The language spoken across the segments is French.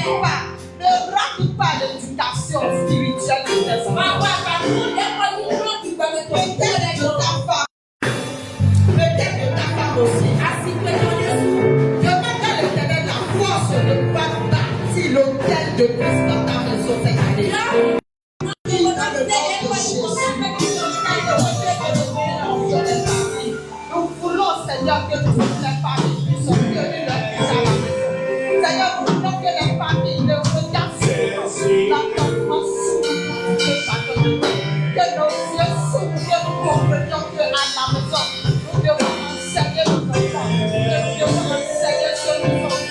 Ne rate pas l'éducation spirituelle de tes enfants. Peut-être de ta femme aussi. Demande à l'Éternel la force de pouvoir bâtir l'autel de Christ dans ta maison cette année. Nous voulons, Seigneur, que toutes les familles puissent tenir leur fils à la maison. Seigneur, nous voulons que les familles ne regardent sur l'entendement sourd de chaque jour. Que nos yeux s'ouvrent, que nous comprenions qu'à la maison, nous devons enseigner nos enfants. Que nous devons enseigner ce que nous sommes.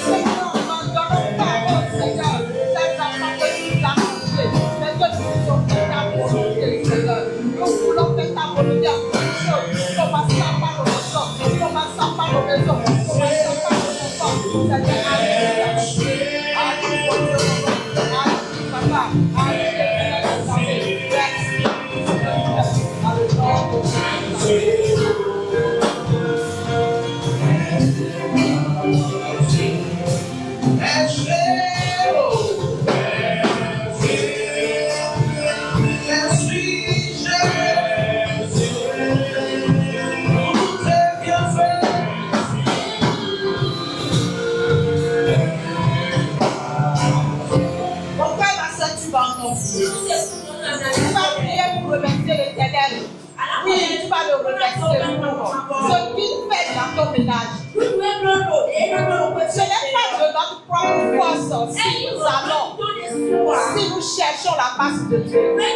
Seigneur, nous n'en donnons pas, oh Seigneur, ces enfants que tu nous as confiés, mais que nous puissions faire ta volonté, Seigneur. Nous voulons faire ta volonté en toutes choses. Commençons par nos maisons, commençons par nos maisons, commençons par nos enfants. Seigneur, ce qu'il fait dans ton ménage. Ce n'est pas de notre propre force si nous allons, si nous cherchons la face de Dieu. Mais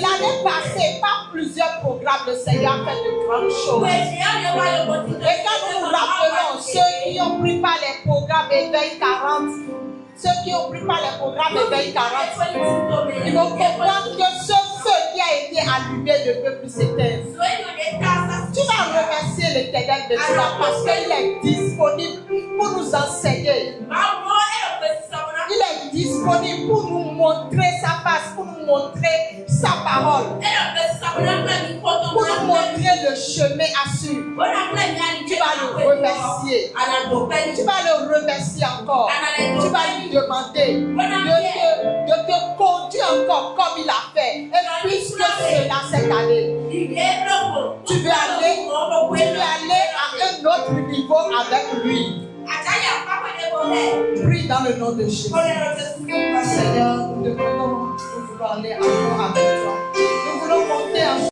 l'année passée, par plusieurs programmes, le Seigneur a fait de grandes choses. Et quand nous nous rappelons ceux qui ont pris par les programmes Éveil 40, ceux qui ont pris par les programmes Éveil 40, ils vont comprendre que ce feu qui a été allumé ne peut plus s'éteindre. Tu vas remercier l'Éternel de cela parce qu'il est disponible pour nous enseigner. Il est disponible pour nous montrer sa face, pour nous montrer sa parole, pour nous montrer le chemin à suivre. Tu vas le remercier. Tu vas le remercier encore. Tu vas lui demander de te conduire encore comme il a fait. Et puisque cela cette année, tu veux aller à un autre niveau avec lui. Prie dans le nom de Jésus. Seigneur, nous voulons aller encore avec toi. Nous voulons monter en seul.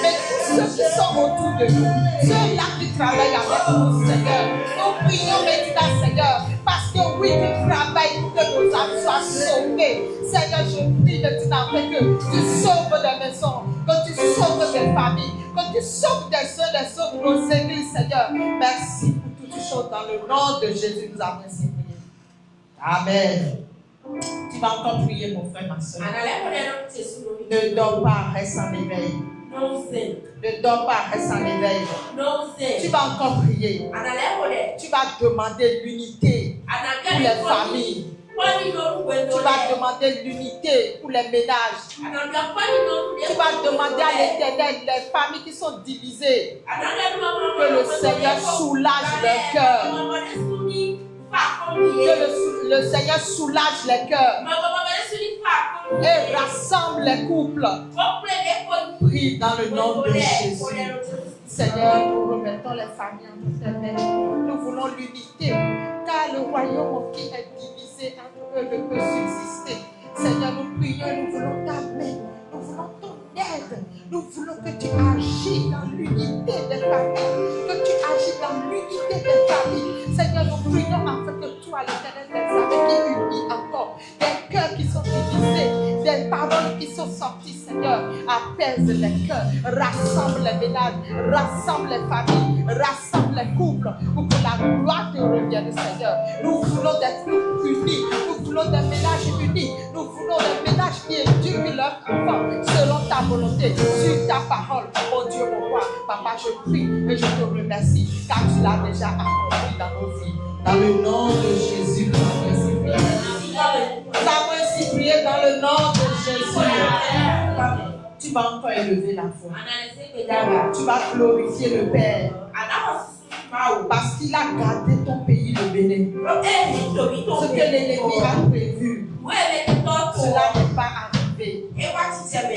Mais tous ceux qui sont autour de nous, ceux-là qui travaillent avec nous, Seigneur, nous prions maintenant, Seigneur, parce que oui, tu travailles pour que nos âmes soient sauvées. Seigneur, je prie maintenant que tu sauves des maisons, que tu sauves des familles, que tu sauves des soeurs, des sauves nos églises, Seigneur. Merci pour toutes choses dans le nom de Jésus, nous avons ainsi prié. Amen. Tu vas encore prier, mon frère, ma soeur. Ne dors pas, reste en éveil. Ne dors pas, reste en éveil. Tu vas encore prier. Tu vas demander l'unité pour les familles. Tu vas demander l'unité pour les ménages. Tu vas demander à l'Éternel les familles qui sont divisées. Que le Seigneur soulage leur cœur. Que le Seigneur soulage les cœurs et rassemble les couples. Prie dans le nom de Jésus. Seigneur, nous remettons les familles entre tes mains. Nous voulons l'unité, car le royaume qui est divisé entre eux ne peut subsister. Seigneur, nous prions et nous voulons ta main. Nous voulons ton aide. Nous voulons que tu agis dans l'unité des familles. Que tu agis dans l'unité des familles. Seigneur, nous prions afin que toi, l'Éternel des armées, qui unit encore des cœurs qui sont divisés, des paroles qui sont sorties, Seigneur, apaise les cœurs, rassemble les ménages, rassemble les familles, rassemble les couples, pour que la gloire te revienne, Seigneur. Nous voulons des couples unis, nous voulons des ménages unis, nous voulons des ménages qui éduquent leurs enfants selon ta volonté, sur ta parole, mon Dieu, mon roi. Papa, je prie et je te remercie, car tu l'as déjà accompli dans nos vies. Dans le nom de Jésus, nous avons ainsi prié. Nous avons ainsi prié dans le nom de Jésus. Tu vas encore élever la voix. Tu vas glorifier le Père. Parce qu'il a gardé ton pays le Bénin. Ce que l'ennemi a prévu, cela n'est pas arrivé.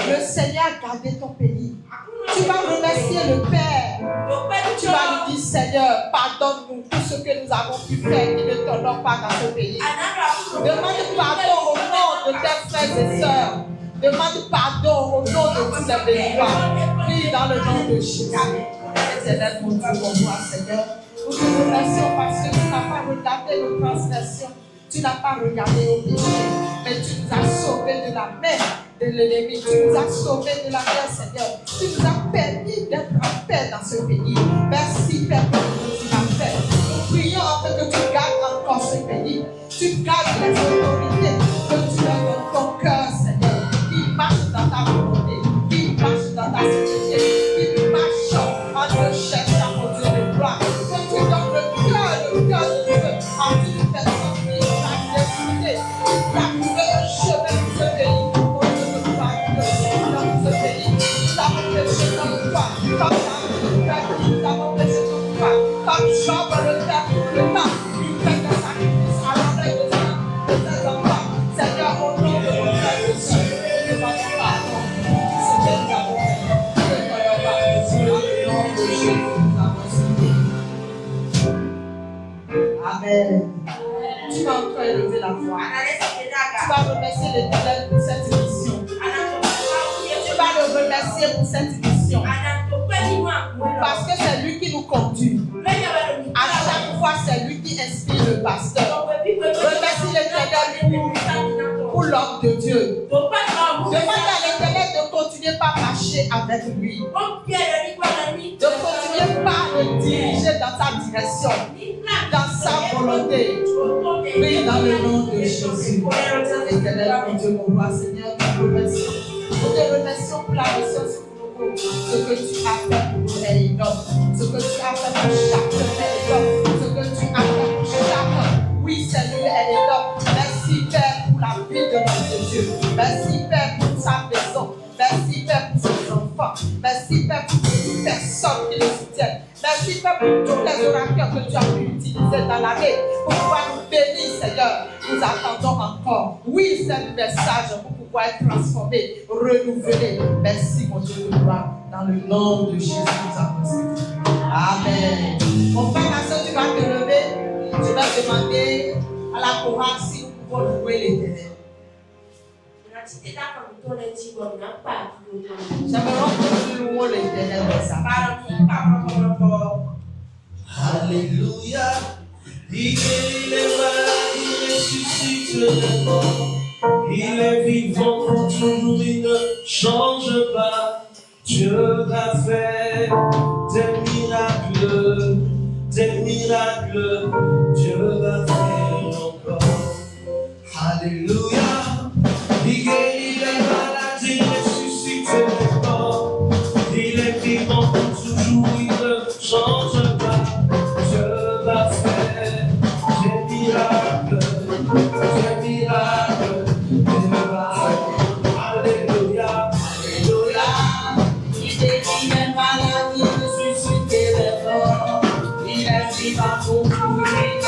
Le Seigneur a gardé ton pays. Tu vas remercier le Père. Tu vas lui dire, Seigneur, pardonne-nous tout ce que nous avons pu faire qui ne t'honore pas dans ce pays. Demande pardon au nom de tes frères et sœurs. Demande pardon au nom de tous les bénévoles. Prie dans le nom de Jésus. Éternel, mon Dieu, mon roi, Seigneur. Nous te remercions parce que tu n'as pas regardé nos transgressions. Tu n'as pas regardé au péché. Mais tu nous as sauvés de la main de l'ennemi. Tu nous as sauvés de la main, Seigneur. Tu nous as permis d'être en paix dans ce pays. Merci, Père, pour nous as fait. Nous prions afin que tu gardes encore ce pays. Tu gardes les autorités. Que tu leur donnes ton cœur, Seigneur. Qu'ils marchent dans ta volonté. Qu'ils marchent dans ta société. Qu'ils marchent en recherche d'un mon Dieu de gloire. Que tu donnes le cœur de Dieu en toute personne qui t'a décidé. Tu as trouvé un chemin pour ce pays. Pour que nous soyons dans ce pays. Nous avons péché dans toi. Comme nous avons péché dans toi. Comme Job le fait pour le temps. Il fait un sacrifice à l'entrée de ses enfants. Seigneur, au nom de mon frère et soeur, nous demandons pardon. Ce que nous avons fait. Dans le nom de Jésus, nous avons signé. Amen. Tu vas encore élever la voix. Tu vas remercier l'Éternel pour cette émission. Tu vas le remercier pour cette émission. Parce que c'est lui qui nous conduit. À chaque fois, c'est lui qui inspire le pasteur. Remercie l'Éternel pour l'homme de Dieu. Demande à l'Éternel de continuer par marcher avec lui. De continuer par le diriger dans sa direction. Dans sa volonté. Prie dans le nom de Jésus. Éternel, mon Dieu, mon roi, Seigneur, nous te remercions. Nous te remercions pour la mission sur nous. Ce que tu as fait pour les hommes. Ce que tu as fait pour chaque homme. Ce que tu as fait pour chaque. Oui, Seigneur, elle est là. Merci, Père, pour la vie de notre Dieu. Merci, Père, pour sa maison. Merci, Père, pour ses enfants. Merci, Père, pour toute personne qui le soutiennent. Merci, Père, pour tous les orateurs que tu as pu utiliser dans l'année pour pouvoir nous bénir, Seigneur. Nous attendons encore. Oui, c'est le message pour pouvoir être transformé, renouvelé. Merci, mon Dieu de gloire. Dans le nom de Jésus, nous avons. Amen. Mon frère, ma soeur, tu vas te lever. Tu vas demander à la chorale si nous pouvons louer l'Éternel. J'aimerais que nous louons l'Éternel de sa part. Alléluia. Il guérit les malades, il ressuscite les morts. Il est vivant pour toujours, il ne change pas. Dieu a fait des miracles, des miracles. Dieu va faire encore. Alléluia. Il guérit les malades, il ressuscite les morts. Il est vivant pour toujours, il ne change pas. Dieu va faire des miracles, des miracles, des miracles. Alléluia, alléluia. Il guérit les malades, il ressuscite les morts. Il est vivant pour toujours.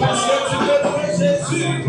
Parce que tu peux louer Jésus.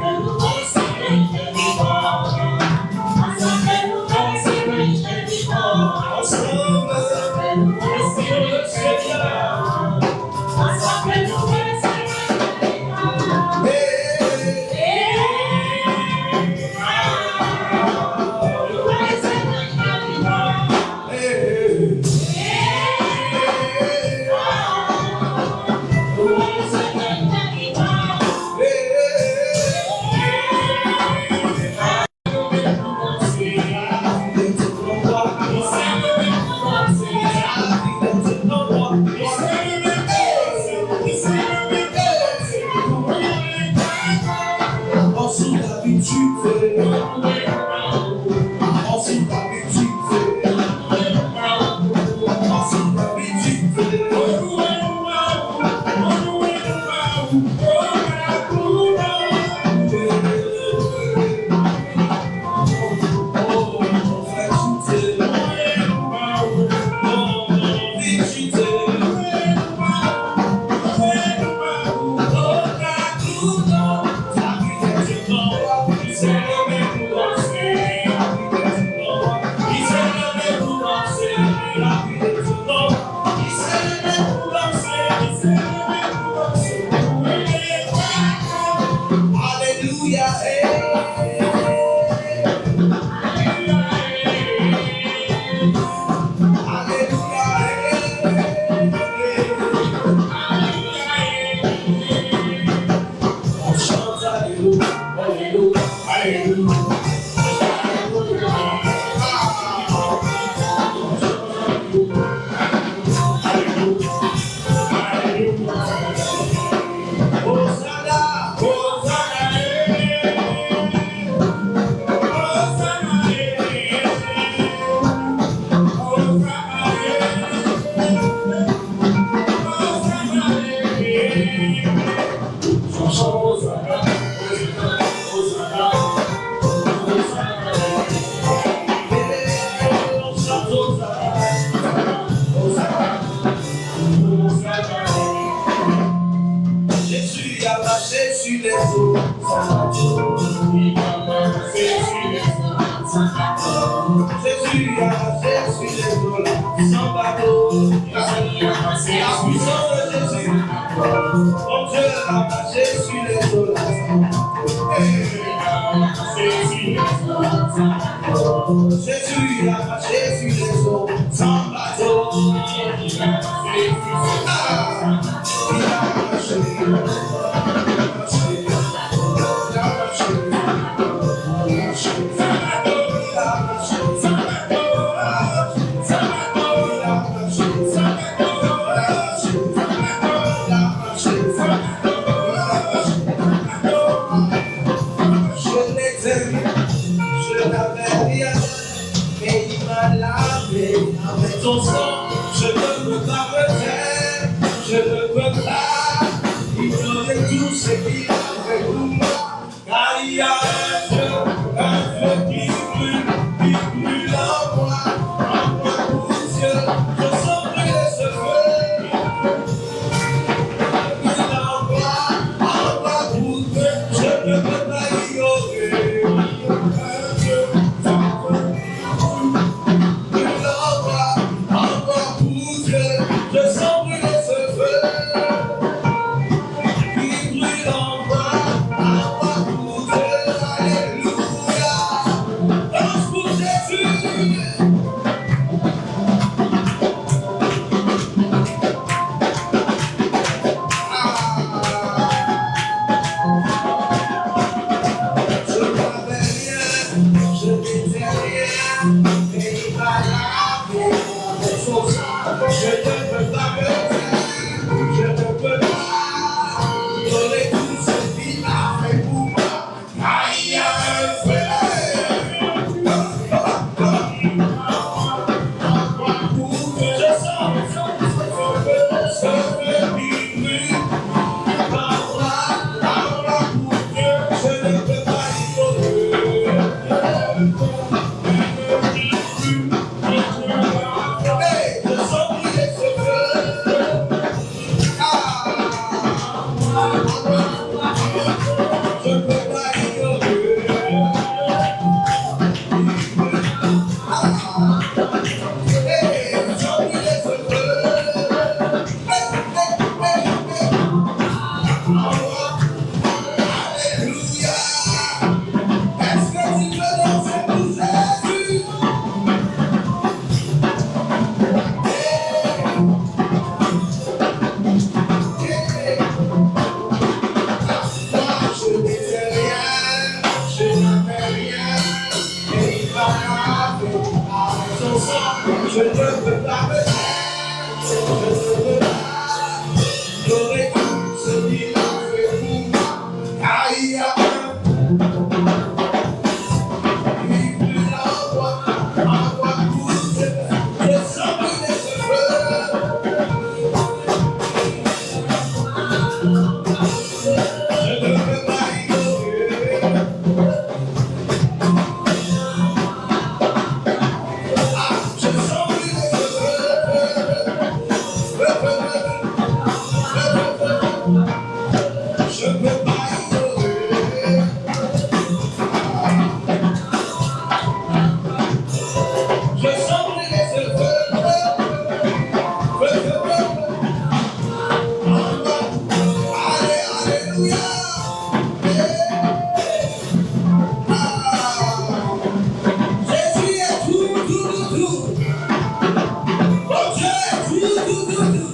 Je sens brûler ce feu qui brûle en moi. Je ne peux pas me taire, je ne peux pas donner tout ce qu'il a fait pour moi, car il y a il me l'envoie pour je sens que les cheveux, je ne peux pas ignorer. Je sens que les cheveux, je ne peux pas ignorer. Je sens que les cheveux, alléluia. Jésus est tout, tout, tout, tout. Oh Dieu est tout, tout, tout, tout.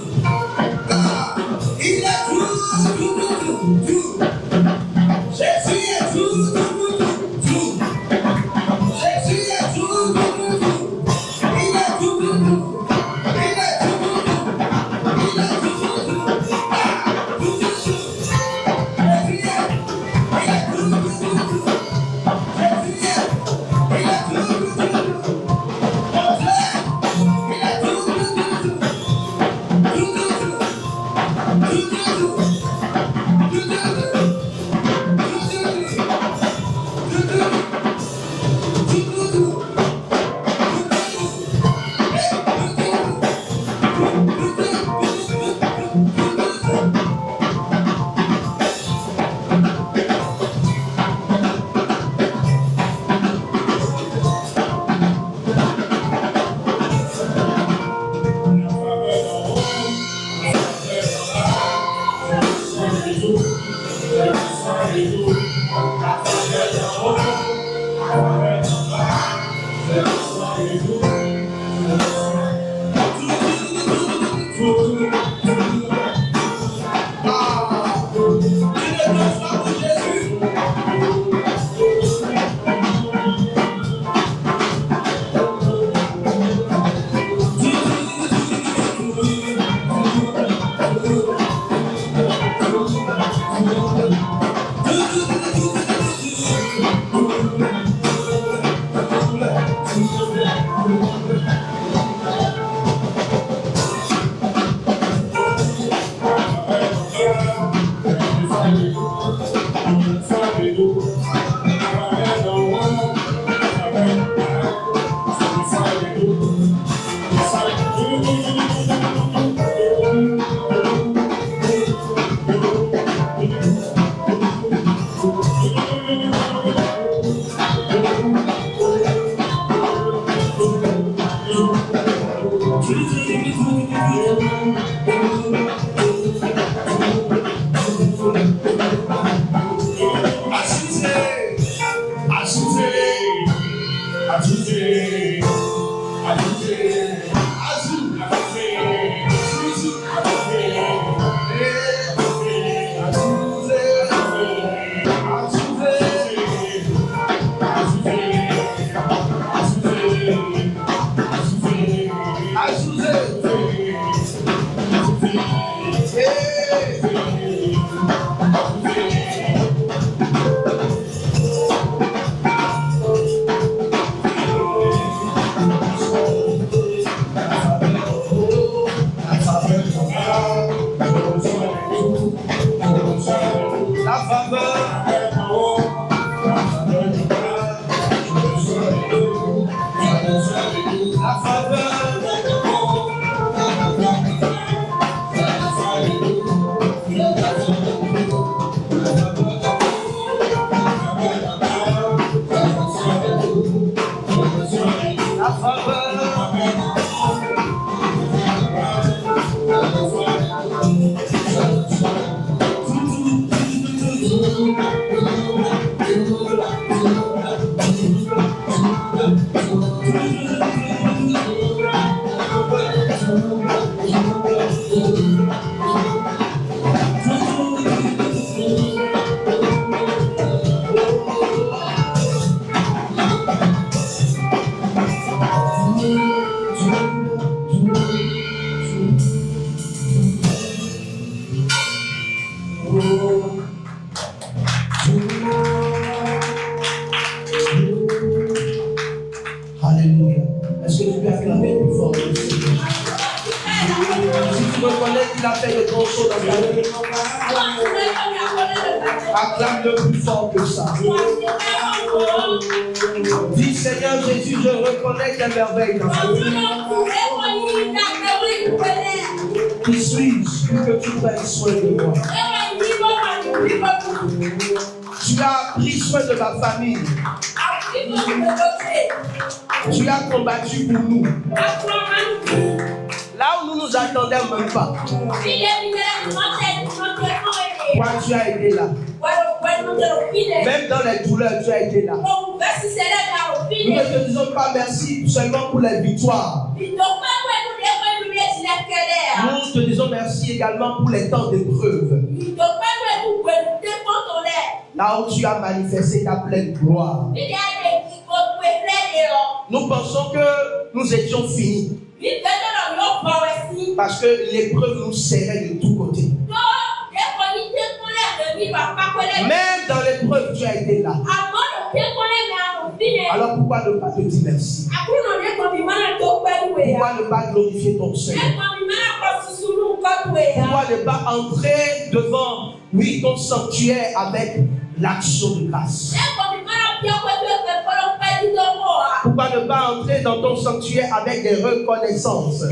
Il est tout, tout, tout, tout, tout. Jésus est tout, tout, tout, tout. Jésus est tout, tout, tout, tout. Il est tout, tout, tout. Il est tout, tout, tout. Il est tout, tout, tout. Tout, tout, tout. Jésus est, il est tout, tout, tout, tout. Jésus est, il est tout, tout, tout, tout. Oh Dieu, il est tout, tout, tout, tout. Tout, tout, tout. Tout, tout, tout. Tout, tout, tout. Acclame le plus fort que ça. Dis Seigneur Jésus, je reconnais tes merveilles dans ta vie. Qui suis-je pour que tu prennes soin de moi? Tu as pris soin de ma famille. Tu as combattu pour nous. Là où nous nous attendions même pas. Toi, tu as été là. Même dans les douleurs, tu as été là. Nous ne te disons pas merci seulement pour les victoires. Nous te disons merci également pour les temps d'épreuve. Là où tu as manifesté ta pleine gloire. Nous pensons que nous étions finis. Parce que l'épreuve nous serrait de tous côtés. Même dans l'épreuve, tu as été là. Alors pourquoi ne pas te dire merci? Pourquoi ne pas glorifier ton Seigneur? Pourquoi ne pas entrer devant, ton sanctuaire avec l'action de grâce? Pourquoi ne pas entrer dans ton sanctuaire avec des reconnaissances?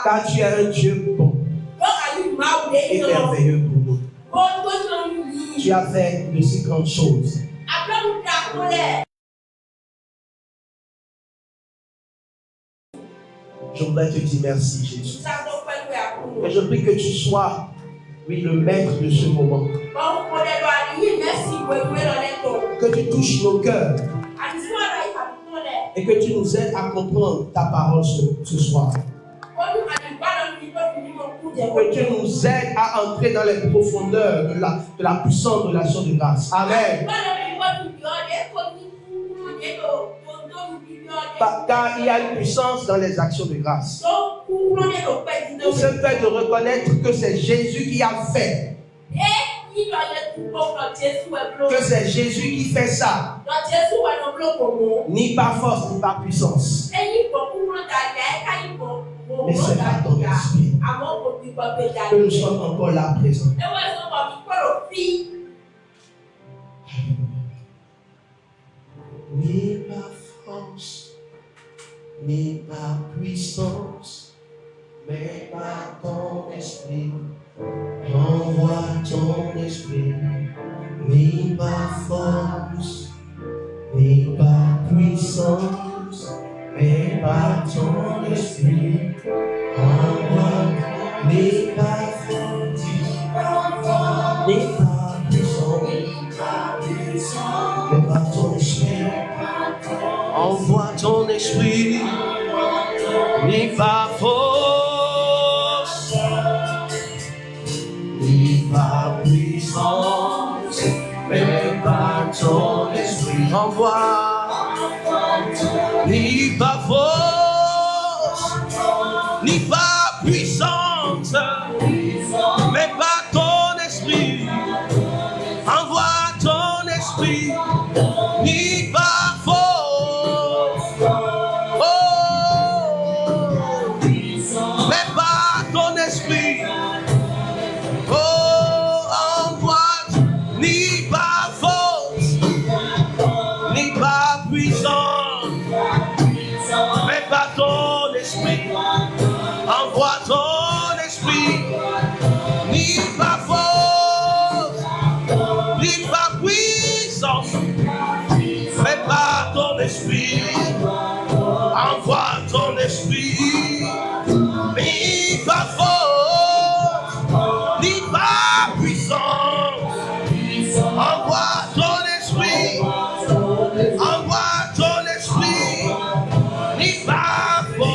Car tu es un Dieu bon et merveilleux pour nous. Tu as fait de si grandes choses. Je voudrais te dire merci, Jésus. Et je prie que tu sois, le maître de ce moment. Que tu touches nos cœurs. Et que tu nous aides à comprendre ta parole ce soir. Que tu nous aides à entrer dans les profondeurs de la puissante relation de grâce. Amen. Car il y a une puissance dans les actions de grâce. Le seul fait de reconnaître que c'est Jésus qui a fait. Que c'est Jésus qui fait ça. Ni par force, ni par puissance. Mais c'est par ton esprit que nous sommes encore là présents. Ni par force, ni par puissance, mais par ton esprit. Envoie ton esprit, ni par force, ni par puissance, mais par ton esprit. Envoie, ni par force, ni par puissance, mais par ton esprit. Envoie ton esprit, ni par force, ni par puissance, mais par ton esprit. Envoie, ni par force, ni par puissance, mais par ton esprit. Envoie ton esprit, ni par force, mais par ton esprit. Envoie, ni par force, ni par puissance, mais par ton esprit. Envoie ton esprit, ni par force, ni par puissance, mais par ton esprit. Envoie ton esprit, ni par force, ni par puissance. Envoie ton esprit, envoie ton esprit, ni par force.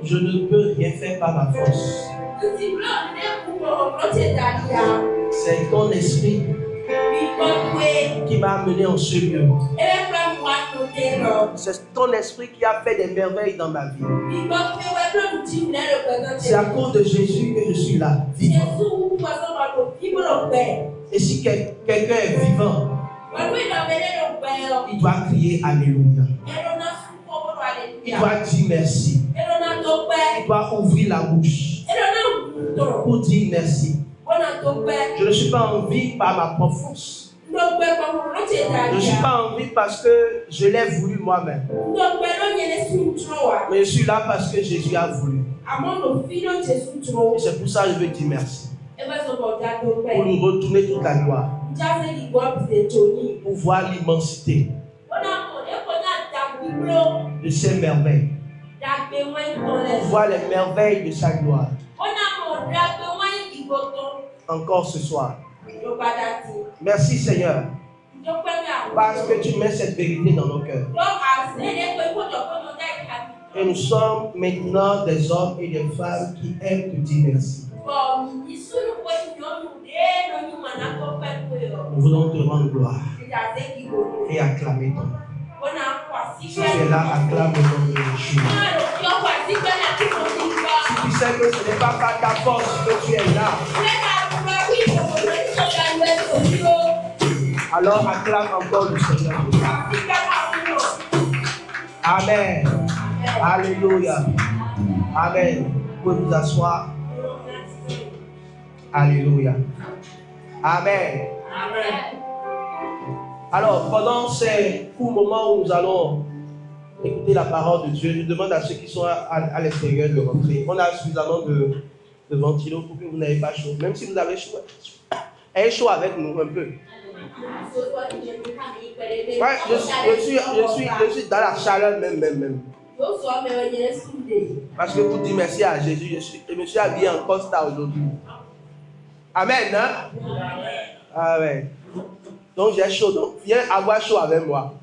Je ne peux rien faire par ma force. C'est ton esprit qui m'a amené en ce lieu. C'est ton esprit qui a fait des merveilles dans ma vie. C'est à cause de Jésus que je suis là, vivant. Et si quelqu'un est vivant, il doit crier Alléluia. Il doit dire merci. Il doit ouvrir la bouche pour dire merci. Je ne suis pas en vie par ma propre force. Je ne suis pas en vie parce que je l'ai voulu moi-même. Mais je suis là parce que Jésus a voulu. Et c'est pour ça que je veux dire merci. Pour nous retourner toute la gloire. Pour voir l'immensité de ses merveilles. Pour voir les merveilles de sa gloire. Encore ce soir. Merci Seigneur. Parce que tu mets cette vérité dans nos cœurs. Et nous sommes maintenant des hommes et des femmes qui aiment te dire merci. Nous voulons te rendre gloire et acclamer ton nom. Si tu es là, acclame le nom de Jésus. Si tu sais que ce n'est pas par ta force que tu es là, alors acclame encore le Seigneur. Amen. Alléluia. Amen. Vous pouvez vous asseoir. Alléluia. Amen. Amen. Alors, pendant ces courts moments où nous allons écouter la parole de Dieu, je demande à ceux qui sont à l'extérieur de rentrer. On a suffisamment de ventilos pour que vous n'ayez pas chaud. Même si vous avez chaud, ayez chaud avec nous un peu. Ouais, je suis dans la chaleur même. Parce que pour dire merci à Jésus, je me suis habillé en costard aujourd'hui. Amen, hein? Amen. Donc j'ai chaud, donc viens avoir chaud avec moi.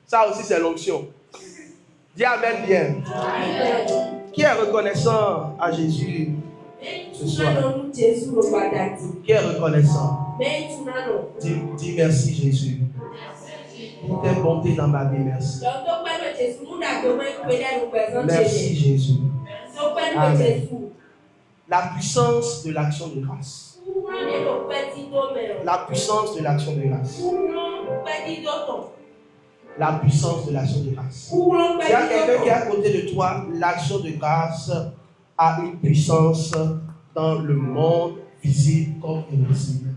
Ça aussi c'est l'onction. Dis Amen bien. Qui est reconnaissant à Jésus ce soir? Qui est reconnaissant? Dis merci Jésus. Pour tes bontés dans ma vie, merci. Merci Jésus. Amen. La puissance de l'action de grâce. La puissance de l'action de grâce. La puissance de l'action de grâce. Il y a quelqu'un qui est à côté de toi, l'action de grâce a une puissance dans le monde visible comme invisible.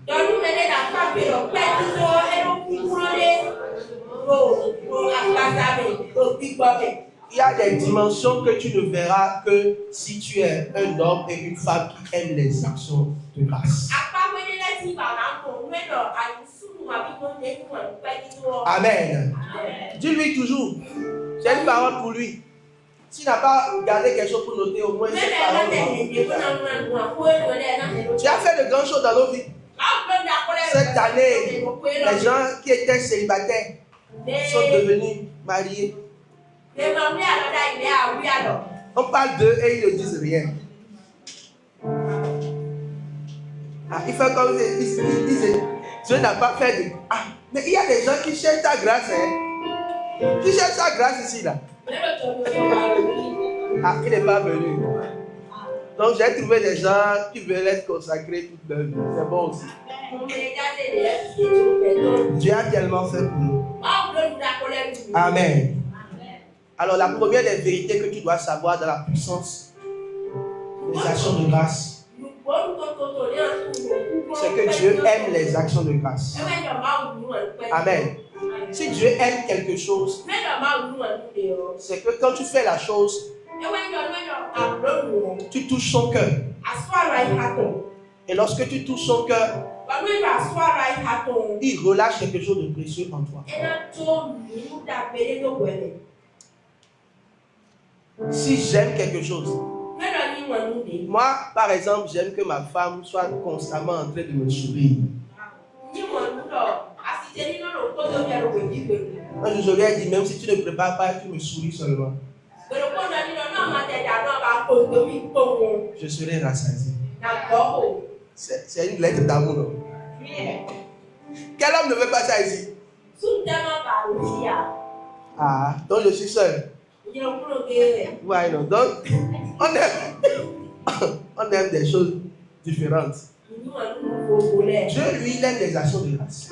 Il y a des dimensions que tu ne verras que si tu es un homme et une femme qui aiment les actions de grâce. Amen. Dis-lui toujours. J'ai une parole pour lui. S'il n'a pas gardé quelque chose pour noter, au moins cette parole. Tu as fait de grandes choses dans nos vies. Cette année, les gens qui étaient célibataires sont devenus mariés. On parle d'eux et ils ne disent rien. Ah, il fait comme ils disent, Dieu n'a pas fait de... Ah, mais il y a des gens qui cherchent ta grâce. Hein? Qui cherchent ta grâce ici, là. Ah, il n'est pas venu. Donc j'ai trouvé des gens qui veulent être consacrés toute leur vie. C'est bon aussi. Dieu a tellement fait pour nous. Amen. Alors la première des vérités que tu dois savoir dans la puissance des actions de grâce, c'est que Dieu aime les actions de grâce. Amen. Si Dieu aime quelque chose, c'est que quand tu fais la chose, tu touches son cœur. Et lorsque tu touches son cœur, il relâche quelque chose de précieux en toi. Si j'aime quelque chose, moi par exemple, j'aime que ma femme soit constamment en train de me sourire. Un jour, je lui ai dit, même si tu ne prépares pas, tu me souris seulement. Je serai rassasié. C'est une lettre d'amour, non? Quel homme ne veut pas ça ici? Ah, donc je suis seul. Ouais, non. Donc, on aime des choses différentes. Dieu, lui, il aime les actions de grâce.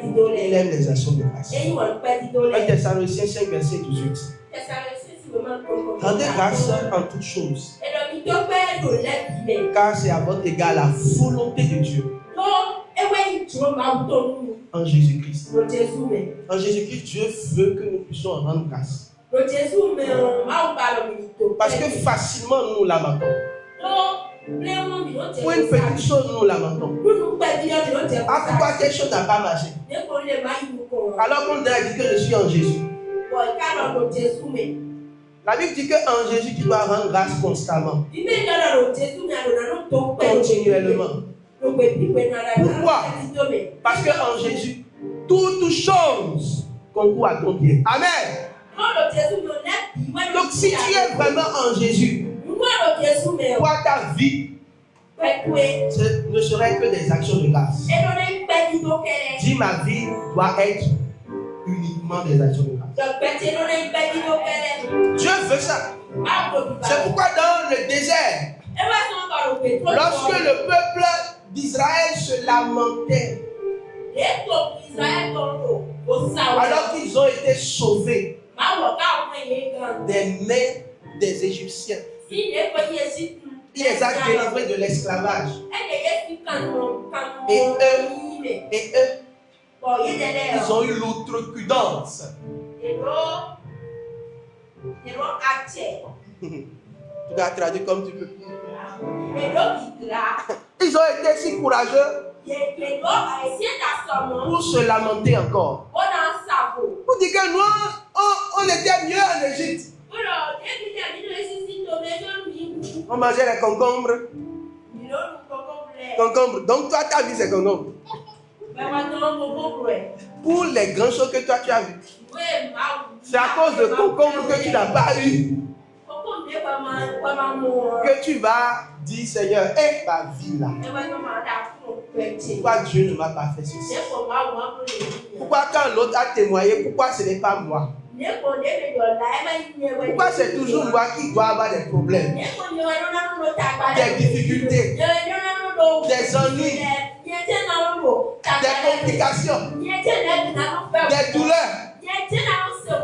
Il aime les actions de grâce. 1 Thessaloniciens 5, verset 18. Rendez grâce en toutes choses, car c'est à votre égard la volonté de Dieu en Jésus-Christ. En Jésus-Christ, Dieu veut que nous puissions rendre grâce. Parce que facilement nous lamentons. Pour une petite chose, nous lamentons. Ah, pourquoi quelque chose n'a pas marché? Alors qu'on a dit que je suis en Jésus. La Bible dit qu'en Jésus, tu dois rendre grâce constamment. Continuellement. Pourquoi? Parce qu'en Jésus, toutes choses concourent à ton bien. Amen. Donc si tu es vraiment en Jésus, toi, ta vie ne serait que des actions de grâce. Dis, ma vie doit être uniquement des actions de grâce. Dieu veut ça. C'est pourquoi dans le désert, lorsque le peuple d'Israël se lamentait, alors qu'ils ont été sauvés des mains des Égyptiens, il les a délivrés de l'esclavage. Et eux, ils ont eu l'outrecuidance. Tu vas traduire comme tu peux. Ils ont été si courageux pour se lamenter encore. Pour dire que nous, on était mieux en Égypte. On mangeait les concombres. Donc toi, ta vie, c'est concombre. Pour les grandes choses que toi, tu as vues. C'est à cause de concombres que tu n'as pas eu. Que tu vas dire, Seigneur, ma vie là. Pourquoi Dieu ne m'a pas fait ceci? Pourquoi quand l'autre a témoigné, pourquoi ce n'est pas moi? Pourquoi c'est toujours moi qui dois avoir des problèmes, des difficultés, des ennuis, des complications, des douleurs,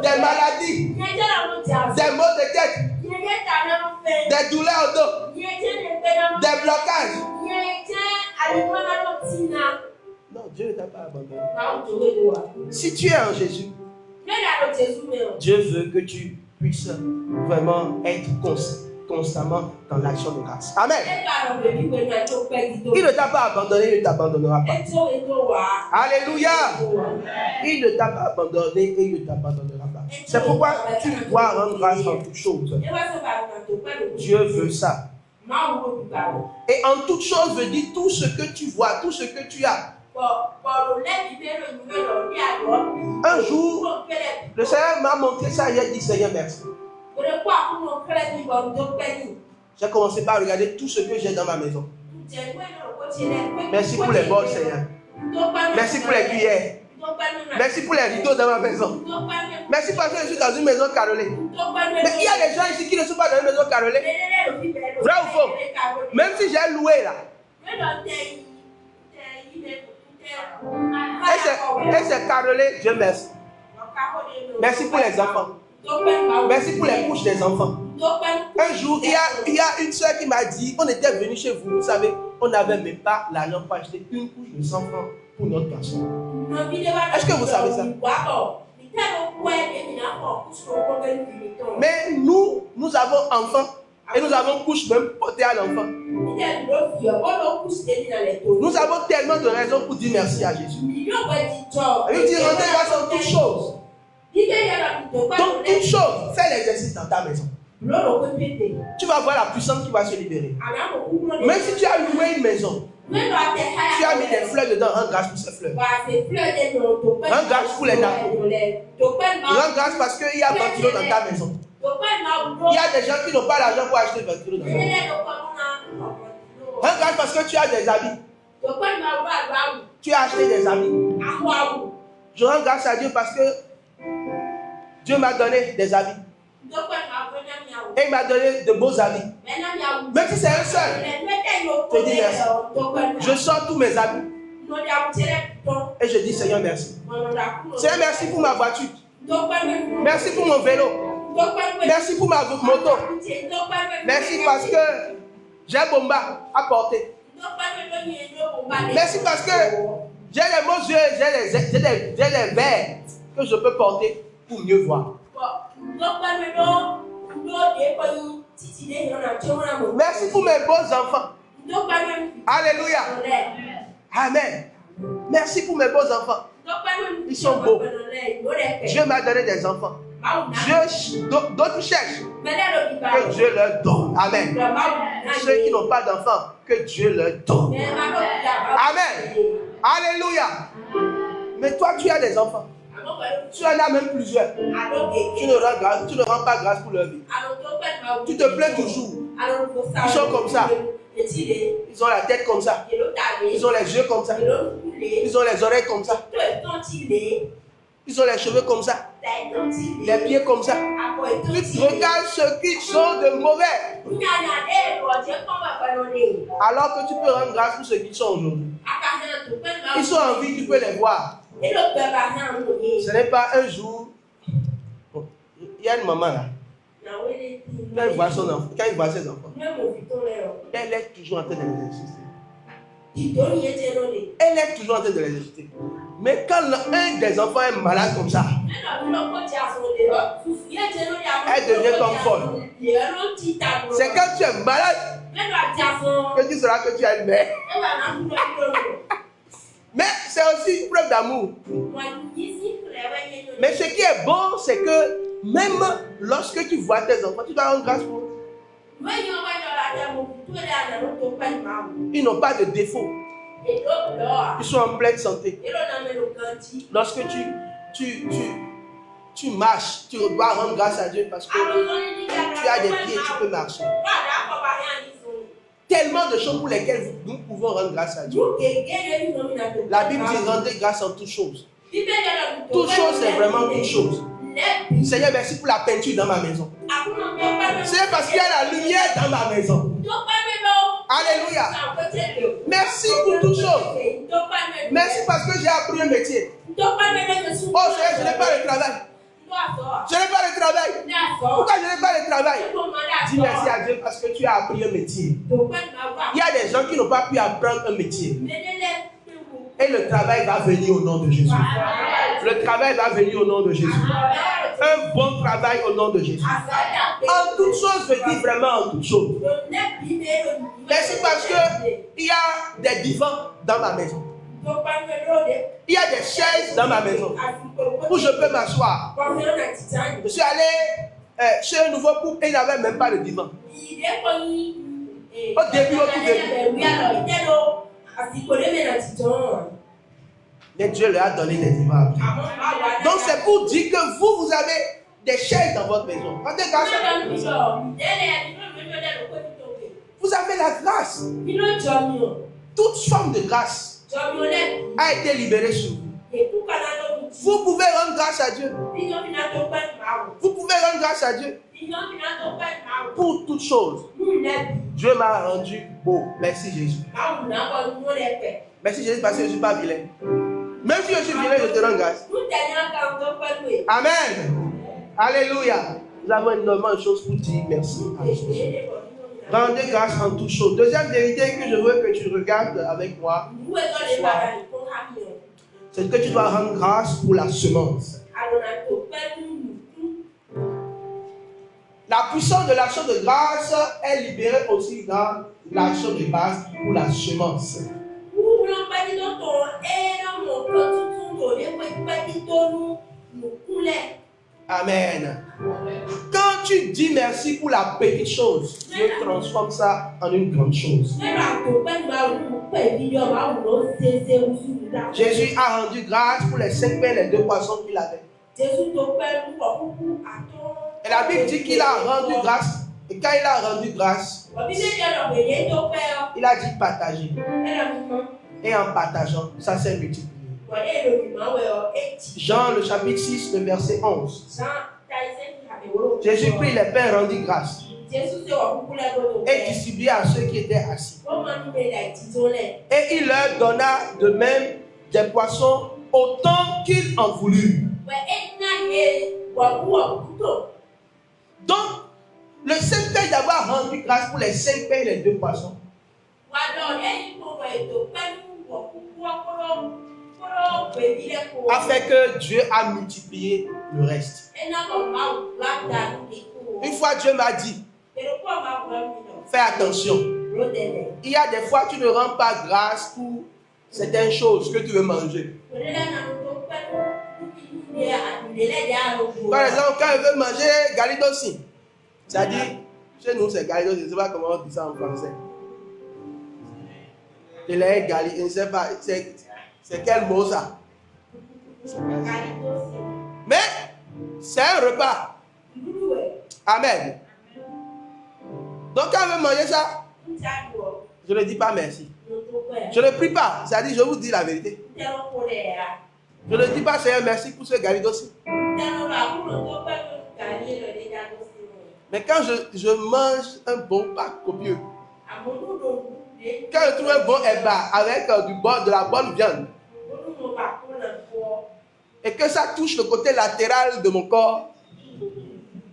des maladies, des maux de tête, des douleurs au dos, des blocages? Non, Dieu ne t'a pas abandonné. Si tu es en Jésus, Dieu veut que tu puisses vraiment être constamment dans l'action de grâce. Amen. Il ne t'a pas abandonné, il ne t'abandonnera pas. Alléluia. Il ne t'a pas abandonné et il ne t'abandonnera pas. C'est pourquoi tu dois rendre grâce en toutes choses. Dieu veut ça. Et en toutes choses veut dire tout ce que tu vois, tout ce que tu as. Un jour, le Seigneur m'a montré ça et j'ai dit, Seigneur, merci. J'ai commencé par regarder tout ce que j'ai dans ma maison. Merci pour les bols, Seigneur. Merci pour les cuillères. Merci pour les rideaux dans ma maison. Merci parce que je suis dans une maison carrelée. Mais il y a des gens ici qui ne sont pas dans une maison carrelée. Vrai ou faux? Même si j'ai loué là. Et c'est carrelé, Dieu merci. Merci pour les enfants. Merci pour les couches des enfants. Un jour, il y a une soeur qui m'a dit, on était venu chez vous, vous savez, on n'avait même pas l'argent pour acheter une couche de 100 francs pour notre garçon. Est-ce que vous savez ça? Mais nous avons enfants et nous avons couche même portée à l'enfant. Nous avons tellement de raisons pour dire merci à Jésus. Il dit rendez grâce en toutes choses. Donc toute chose, fais l'exercice dans ta maison. Tu vas voir la puissance qui va se libérer. Même si tu as loué une maison, Tu as mis des fleurs dedans, rends grâce pour ces fleurs. Rends grâce pour les nappes. Rends grâce parce qu'il y a ventilo dans ta maison. Il y a des gens qui n'ont pas l'argent pour acheter ventilo dans ta maison. Rends grâce parce que tu as des habits. Tu as acheté des habits. Je rends grâce à Dieu parce que Dieu m'a donné des habits. Et il m'a donné de beaux habits. Même si c'est un seul, je dis merci. Je sors tous mes habits. Et je dis Seigneur merci. Seigneur merci pour ma voiture. Merci pour mon vélo. Merci pour ma moto. Merci parce que j'ai un bomba à porter. Merci parce que j'ai les beaux yeux, j'ai les verres que je peux porter pour mieux voir. Merci pour mes beaux enfants. Alléluia. Amen. Merci pour mes beaux enfants. Ils sont beaux. Dieu m'a donné des enfants. D'autres cherchent. Que Dieu leur donne. Amen. Ceux qui n'ont pas d'enfants, que Dieu leur donne. Amen. Alléluia. Mais toi, tu as des enfants. Tu en as même plusieurs. Tu ne rends pas grâce pour leur vie. Tu te plains toujours. Ils sont comme ça. Ils ont la tête comme ça. Ils ont les yeux comme ça. Ils ont les oreilles comme ça. Ils ont les cheveux comme ça. Les pieds comme ça. Tu regardes ceux qui sont de mauvais. Alors que tu peux rendre grâce pour ceux qui sont aujourd'hui. Ils sont en vie, tu peux les voir. Ce n'est pas un jour. Il y a une maman là. Quand il voit son enfant, quand il voit ses enfants, elle est toujours en train de les insulter. Elle est toujours en train de les insulter. Mais quand un des enfants est malade comme ça, elle devient comme folle. C'est quand tu es malade que tu sauras que tu as une mère. Mais c'est aussi une preuve d'amour. Mais ce qui est bon, c'est que même lorsque tu vois tes enfants, tu dois rendre grâce pour eux. Ils n'ont pas de défaut. Ils sont en pleine santé. Lorsque tu marches, tu dois rendre grâce à Dieu parce que tu as des pieds, tu peux marcher. Tellement de choses pour lesquelles nous pouvons rendre grâce à Dieu. La Bible dit rendez grâce en toutes choses. Toutes choses, c'est vraiment toutes choses. Seigneur, merci pour la peinture dans ma maison. C'est parce qu'il y a la lumière dans ma maison. Alléluia. Merci pour toutes choses. Merci parce que j'ai appris un métier. Oh Seigneur, je n'ai pas le travail. Je n'ai pas le travail. Pourquoi je n'ai pas le travail? Dis merci à Dieu parce que tu as appris un métier. Il y a des gens qui n'ont pas pu apprendre un métier. Et le travail va venir au nom de Jésus. Le travail va venir au nom de Jésus. Un bon travail au nom de Jésus. En toutes choses, je dis vraiment en toutes choses. Merci parce qu'il y a des divans dans ma maison. Il y a des chaises dans ma maison où je peux m'asseoir. Je suis allé chez un nouveau couple et il n'avait même pas de divan. Au début, au tout début. Mais Dieu leur a donné des divans. Donc c'est pour dire que vous avez des chaises dans votre maison. Vous avez la grâce. Toute forme de grâce a été libérée sur vous. Vous pouvez rendre grâce à Dieu. Vous pouvez rendre grâce à Dieu pour toutes choses. Dieu m'a rendu beau. Merci Jésus. Merci Jésus parce que je ne suis pas vilain. Même si je suis vilain, je te rends grâce. Amen. Alléluia. Nous avons énormément de choses pour dire merci. Rendez grâce en toutes choses. Deuxième vérité que je veux que tu regardes avec moi ce soir, c'est que tu dois rendre grâce pour la semence. La puissance de l'action de grâce est libérée aussi dans l'action de grâce pour la semence. Amen. Quand tu tu dis merci pour la petite chose, Dieu transforme ça en une grande chose. Jésus a rendu grâce pour les 5 pains et les 2 poissons qu'il avait. Et la Bible dit qu'il a rendu grâce. Et quand il a rendu grâce, il a dit partager. Et en partageant, ça s'est multiplié. Jean le chapitre 6, le verset 11. Jésus prit les pains, rendit grâce et distribua à ceux qui étaient assis. Et il leur donna de même des poissons autant qu'ils en voulurent. Donc, le seul fait d'avoir rendu grâce pour les 5 pains et les 2 poissons a fait que Dieu a multiplié le reste. Une fois, Dieu m'a dit, fais attention. Il y a des fois, tu ne rends pas grâce pour certaines choses que tu veux manger. Par exemple, quand je veux manger galidosi, c'est-à-dire, chez nous c'est galidosi, je ne sais pas comment on dit ça en français. Je ne sais pas, c'est quel mot ça? Mais c'est un repas. Amen. Donc quand je veux manger ça, je ne dis pas merci. Je ne prie pas, c'est-à-dire je vous dis la vérité. Je ne dis pas Seigneur merci pour ce galidosi. Mais quand je mange un bon pain copieux, quand je trouve un bon eba avec de la bonne viande, et que ça touche le côté latéral de mon corps,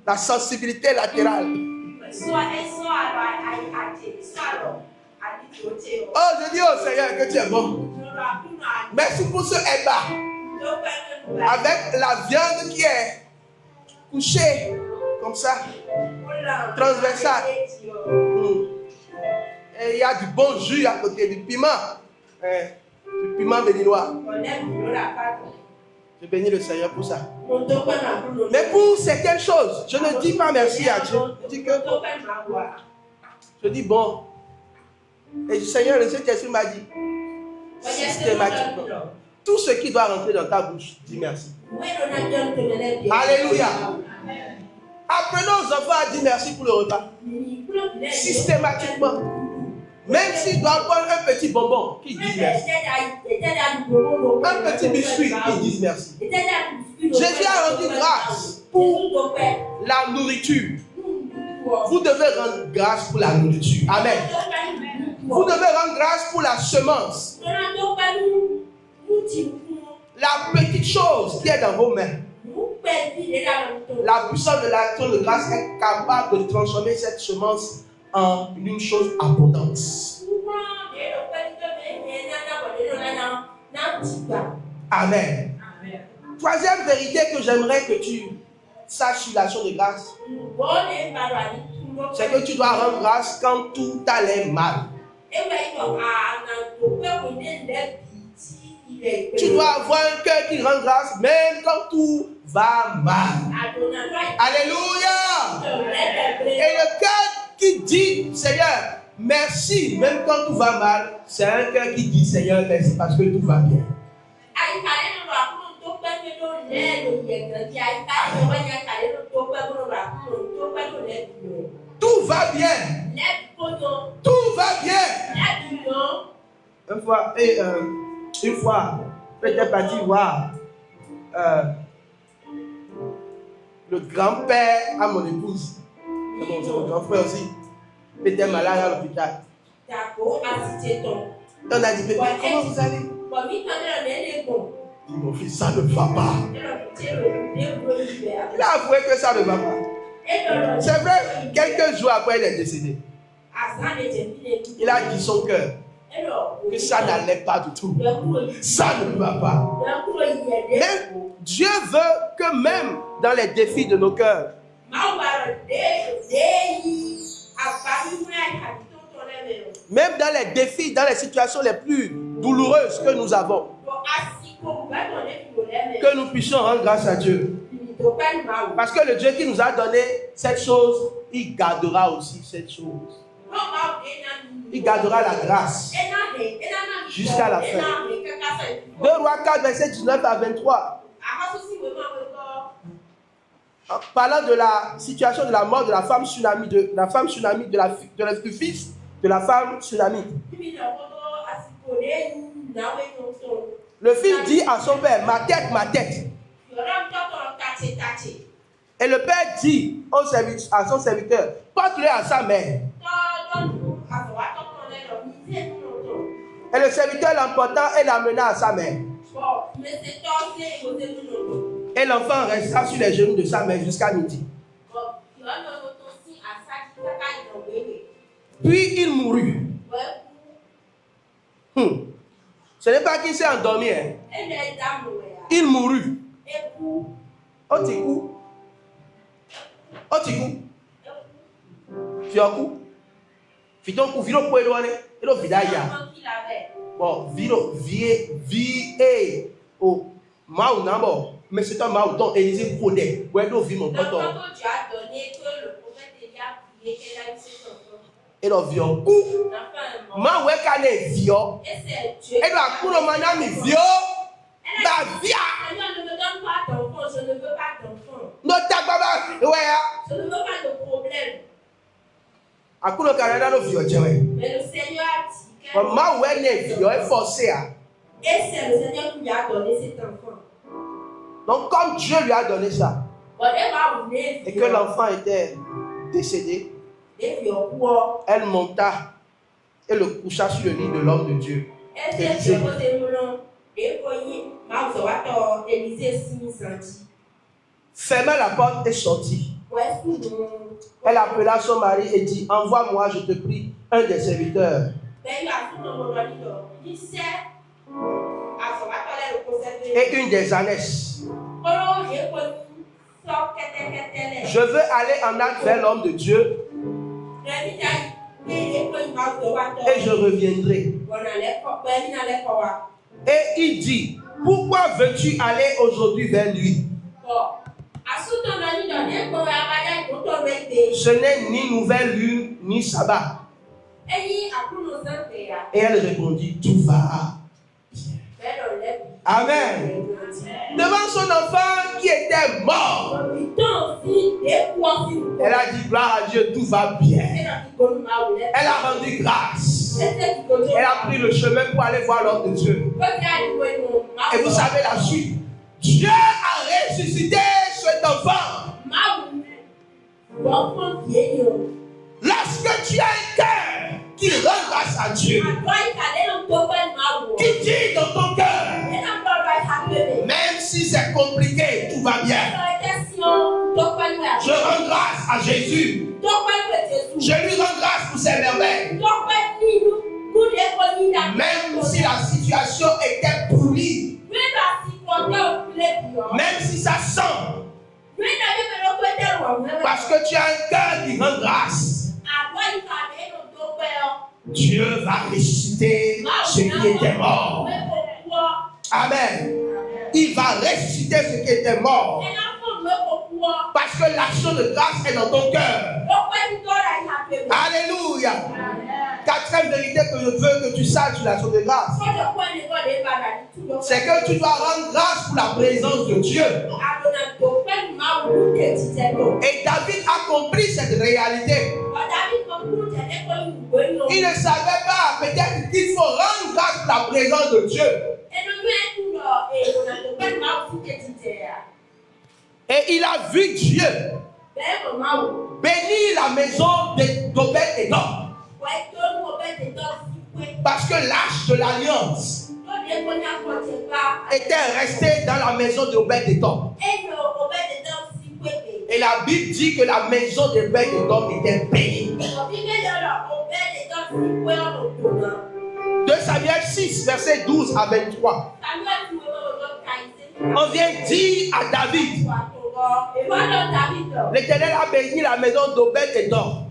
la sensibilité latérale. Oh, je dis au Seigneur que tu es bon. Merci pour ce eba avec la viande qui est couchée comme ça, transversale. Et il y a du bon jus à côté, du piment béninois. Je bénis le Seigneur pour ça. Mais pour certaines choses, je ne dis pas merci à Dieu. Je dis bon. Et le Seigneur, le Saint-Esprit m'a dit systématiquement, tout ce qui doit rentrer dans ta bouche, dis merci. Alléluia. Apprenons aux enfants à dire merci pour le repas. Systématiquement. Même s'ils doivent prendre un petit bonbon, qu'ils disent merci. Un petit biscuit, qu'ils disent merci. Jésus a rendu grâce pour la nourriture. Vous devez rendre grâce pour la nourriture. Amen. Vous devez rendre grâce pour la semence. La petite chose qui est dans vos mains. La puissance de l'action de grâce est capable de transformer cette semence en une chose abondante. Amen. Troisième vérité que j'aimerais que tu saches sur l'action de grâce, c'est que tu dois rendre grâce quand tout allait mal. Tu dois avoir un cœur qui rend grâce même quand tout va mal. Alléluia. Et le cœur qui dit Seigneur merci même quand tout va mal, c'est un cœur qui dit Seigneur merci parce que tout va bien. Tout va bien. Tout va bien. Une fois, j'étais parti voir le grand-père à mon épouse. C'est mon grand frère aussi. Il était malade à l'hôpital. On a dit, comment vous allez? Il mon fils, ça ne va pas. Il a avoué que ça ne va pas. C'est vrai, quelques jours après, il est décédé. Il a dit son cœur que ça n'allait pas du tout. Ça ne va pas. Mais Dieu veut que même dans les défis de nos cœurs, même dans les défis, dans les situations les plus douloureuses que nous avons, que nous puissions rendre grâce à Dieu. Parce que le Dieu qui nous a donné cette chose, il gardera aussi cette chose. Il gardera la grâce jusqu'à la fin. 2 Rois 4, verset 19 à 23. En parlant de la situation de la mort de la femme tsunami, du fils de la femme tsunami. Le fils dit à son père, ma tête, ma tête. Et le père dit à son serviteur, porte-le à sa mère. Et le serviteur l'emporta et l'amena à sa mère. Et l'enfant resta sur les genoux de sa mère jusqu'à midi. Puis il mourut. Ce n'est pas qu'il s'est endormi. Hein. Il mourut. Otiku. Fioku. Fitonku viro poedoane. Elo vidaya. Bon, viro vie o mau nabo. Mais c'est un mau dont Élisée connaît. Où est-ce que mon pote? Et le vieux coup, ma ouais qu'elle vieux, et la cour de madame est vieux, la via. Je ne me donne pas d'enfant, je ne veux pas d'enfant. Non, ouais. Je ne veux pas de problème. À cour de Canada, le vieux, mais le Seigneur a dit que. Ma ouais n'est vieux, est forcé. Et c'est le Seigneur qui lui a donné cet enfant. Donc, comme Dieu lui a donné ça, et que l'enfant était décédé, elle monta et le coucha sur le lit de l'homme de Dieu. Ferma la porte et sortit. Elle appela son mari et dit, envoie-moi, je te prie, un des serviteurs. Et une des ânesses. Je veux aller en acte vers l'homme de Dieu. Et je reviendrai. Et il dit, pourquoi veux-tu aller aujourd'hui vers lui? Ce n'est ni nouvelle lune, ni sabbat. Et elle répondit, tout va bien. Amen. Devant son enfant qui était mort, elle a dit, gloire à Dieu, tout va bien. Elle a rendu grâce. Elle a pris le chemin pour aller voir l'homme de Dieu. Et vous savez la suite. Dieu a ressuscité cet enfant. Lorsque tu as un cœur qui rend grâce à Dieu, qui dit dans ton cœur, même si c'est compliqué, tout va bien. Je rends grâce à Jésus. Je lui rends grâce pour ses merveilles. Même si la situation était pourrie, même si ça sent, parce que tu as un cœur qui rend grâce, Dieu va ressusciter ce qui était mort. Amen. Il va ressusciter ce qui était mort. Parce que l'action de grâce est dans ton cœur. Alléluia. Quatrième vérité que je veux que tu saches sur l'action de grâce, c'est que tu dois rendre grâce pour la présence de Dieu. Et David a compris cette réalité. Il ne savait pas peut-être qu'il faut rendre grâce pour la présence de Dieu. Et il a vu Dieu bénir la maison d'Obed-Édom. Parce que l'arche de l'alliance était restée dans la maison d'Obed-Édom. Et la Bible dit que la maison d'Obed-Édom était bénie. 2 Samuel 6, verset 12 à 23. On vient dire à David, l'Éternel a béni la maison d'Obed-Édom.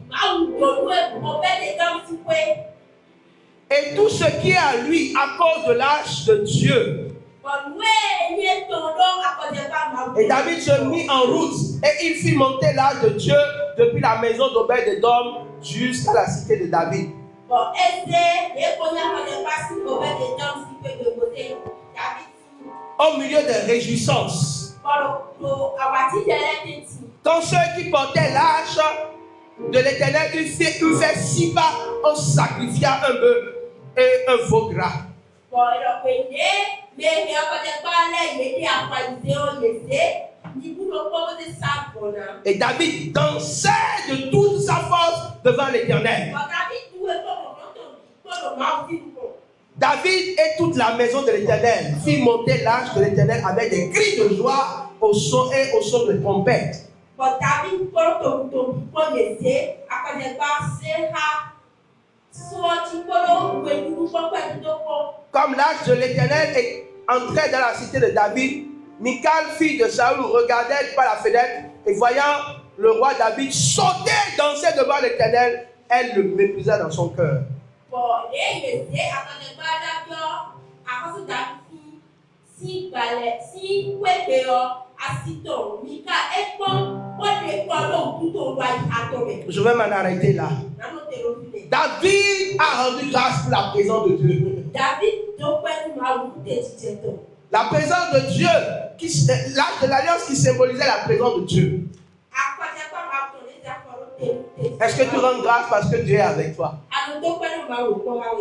Et tout ce qui est à lui à cause de l'arche de Dieu. Et David se mit en route et il fit monter l'arche de Dieu depuis la maison d'Obed-Édom jusqu'à la cité de David. Au milieu des réjouissances. Quand ceux qui portaient l'arche de l'Éternel eut fait 6 pas, on sacrifia un bœuf et un veau gras. Et David dansait de toute sa force devant l'Éternel. David et toute la maison de l'Éternel firent monter l'arche de l'Éternel avec des cris de joie au son et au son de trompette. Comme l'arche de l'Éternel est entrée dans la cité de David, Michal, fille de Saül, regardait par la fenêtre et voyant le roi David sauter et danser devant l'Éternel, elle le méprisa dans son cœur. Je vais m'en arrêter là. David a rendu grâce pour la présence de Dieu. La présence de Dieu, l'arche de l'alliance qui symbolisait la présence de Dieu. Est-ce que tu rends grâce parce que Dieu est avec toi?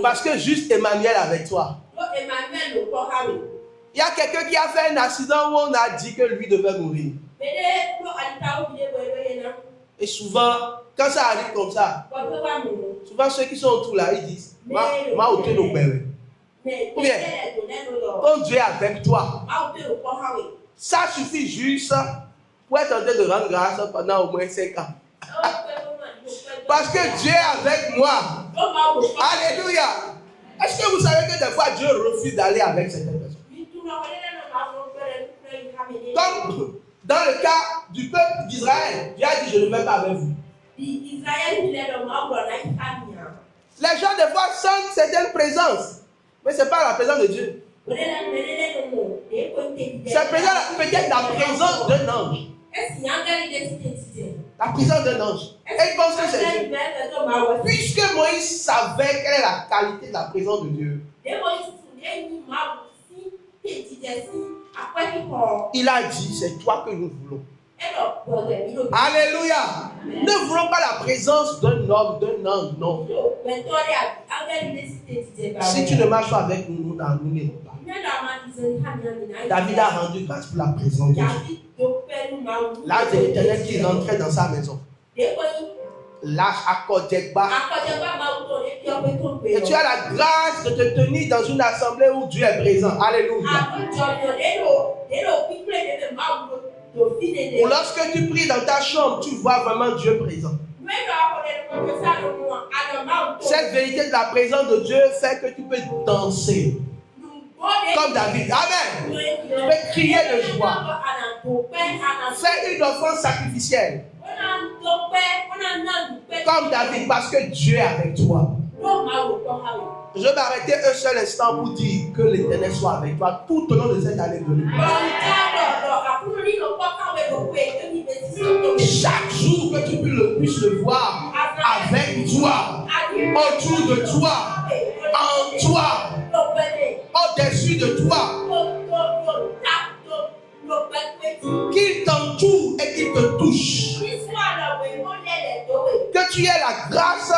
Parce que juste Emmanuel est avec toi. Il y a quelqu'un qui a fait un accident où on a dit que lui devait mourir. Et souvent, quand ça arrive comme ça, souvent ceux qui sont autour là, ils disent ma ôté nos pères. Ou bien, quand Dieu est avec toi, ça suffit juste pour être en train de rendre grâce pendant au moins 5 ans. Parce que Dieu est avec moi. Alléluia. Est-ce que vous savez que des fois Dieu refuse d'aller avec certaines personnes? Comme dans le cas du peuple d'Israël, Dieu a dit je ne vais pas avec vous. Les gens des fois sentent certaines présences, mais ce n'est pas la présence de Dieu. C'est peut-être la présence d'un ange. La présence d'un ange. Et il pense que c'est Dieu. Puisque Moïse savait quelle est la qualité de la présence de Dieu, il a dit, c'est toi que nous voulons. Alléluia. Ne voulons pas la présence d'un homme, d'un ange, non. Si tu ne marches pas avec nous, nous n'irons pas. David a rendu grâce pour la présence de Dieu. L'ange de l'Éternel qui rentrait dans sa maison. L'âge accordé bas. Et tu as la grâce de te tenir dans une assemblée où Dieu est présent. Alléluia. Ou lorsque tu pries dans ta chambre, tu vois vraiment Dieu présent. Cette vérité de la présence de Dieu fait que tu peux danser. Comme David. Amen. Tu peux crier de joie. Fais une offrande sacrificielle. Comme David, parce que Dieu est avec toi. Je vais m'arrêter un seul instant pour dire que l'Éternel soit avec toi tout au long de cette année de l'année. Chaque jour que tu puisses le voir avec toi, autour de toi, en toi, au-dessus de toi, qu'il t'entoure et qu'il te touche. Que tu aies la grâce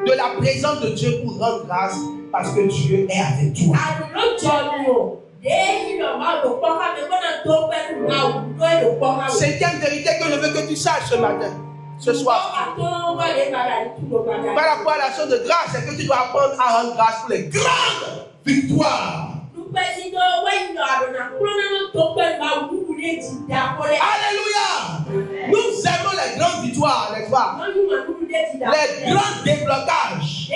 de la présence de Dieu pour rendre grâce parce que Dieu est avec toi. C'est une vérité que je veux que tu saches ce matin, ce soir. Par rapport à la chose de grâce, c'est que tu dois apprendre à rendre grâce pour les grandes victoires. Alléluia. Nous aimons les grandes victoires, n'est-ce pas? Les grands déblocages.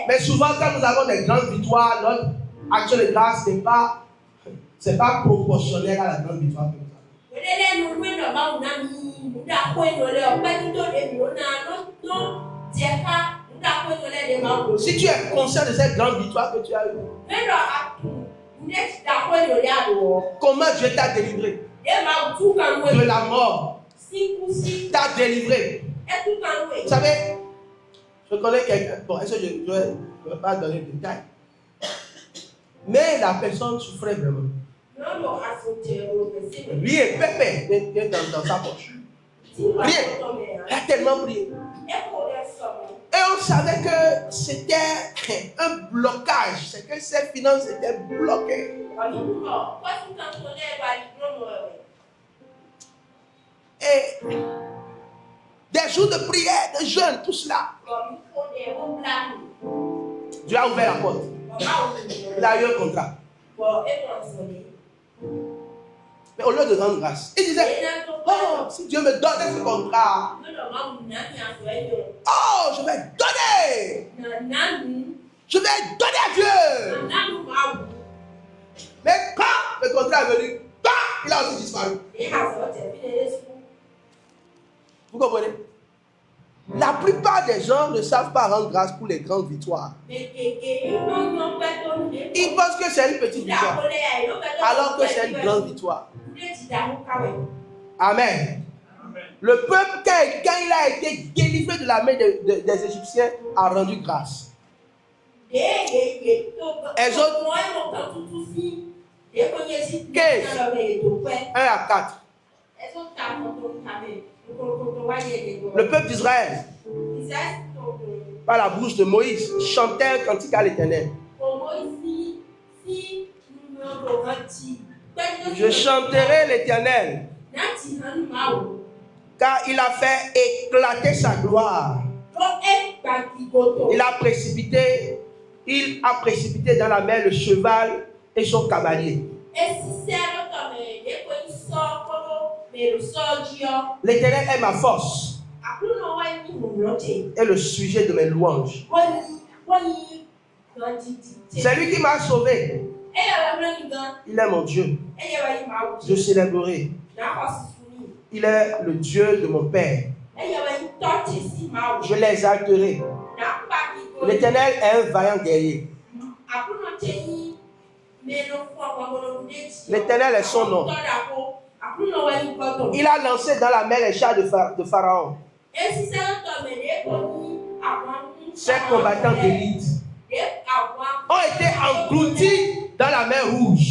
Mais souvent, quand nous avons des grandes victoires, notre action de grâce n'est pas, c'est pas proportionnel à la grande victoire que nous avons. Si tu es conscient de cette grande victoire que tu as eue, Comment Dieu t'a délivré de la mort? T'a délivré. Vous savez, je connais quelqu'un. Bon, est-ce que je ne vais pas donner de détails? Mais la personne souffrait vraiment. Lui est pépé dans sa poche. Rien. Il a tellement prié. Et on savait que c'était un blocage. C'est que ses finances étaient bloquées. Et des jours de prière, de jeûne, tout cela. Dieu a ouvert la porte. Il a eu un contrat. Mais au lieu de rendre grâce, il disait, oh, si Dieu me donnait ce contrat, oh, je vais donner. Je vais donner à Dieu. Mais quand le contrat est venu, il a aussi disparu. Vous comprenez? La plupart des gens ne savent pas rendre grâce pour les grandes victoires. Ils pensent que c'est une petite victoire, alors que c'est une grande victoire. Amen. Le peuple, quand il a été délivré de la main des Égyptiens, a rendu grâce. Exode 15, 1 à 4. Le peuple d'Israël, par la bouche de Moïse, chantait un cantique à l'Éternel. Je chanterai l'Éternel, car il a fait éclater sa gloire. Il a précipité dans la mer le cheval et son cavalier. L'Éternel est ma force et le sujet de mes louanges. C'est lui qui m'a sauvé. Il est mon Dieu. Je célébrerai. Il est le Dieu de mon Père. Je l'exalterai. L'Éternel est un vaillant guerrier. L'Éternel est son nom. Il a lancé dans la mer les chars de Pharaon. Ces combattants d'élite ont été engloutis dans la mer Rouge.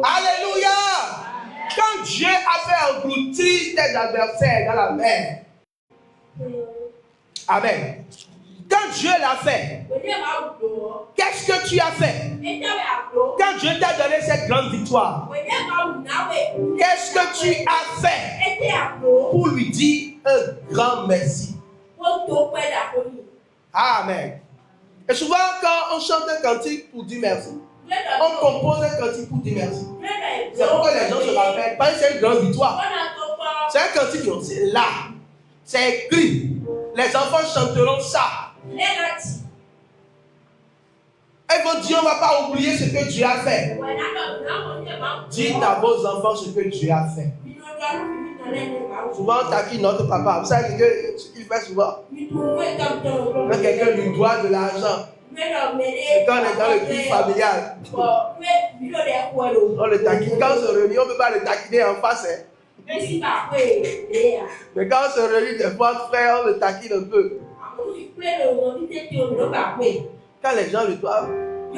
Alléluia! Quand Dieu a fait engloutir tes adversaires dans la mer, amen. Quand Dieu l'a fait, qu'est-ce que tu as fait? Quand Dieu t'a donné cette grande victoire, qu'est-ce que tu as fait pour lui dire un grand merci? Amen. Et souvent, quand on chante un cantique pour dire merci, on compose un cantique pour dire merci. C'est pourquoi les gens se rappellent, parce que c'est une grande victoire. C'est un cantique, c'est là, c'est écrit. Les enfants chanteront ça. Et vont dire, on ne va pas oublier ce que Dieu a fait. Dites à vos enfants ce que Dieu a fait. Souvent, on taquine notre papa. Vous savez ce qu'il fait souvent? Quand quelqu'un lui doit de l'argent, et quand on est dans le culte familial, on le taquine. Quand on se réunit, on ne peut pas le taquiner en face. Mais quand on se réunit des fois, frère, on le taquine un peu. Quand les gens le doivent, on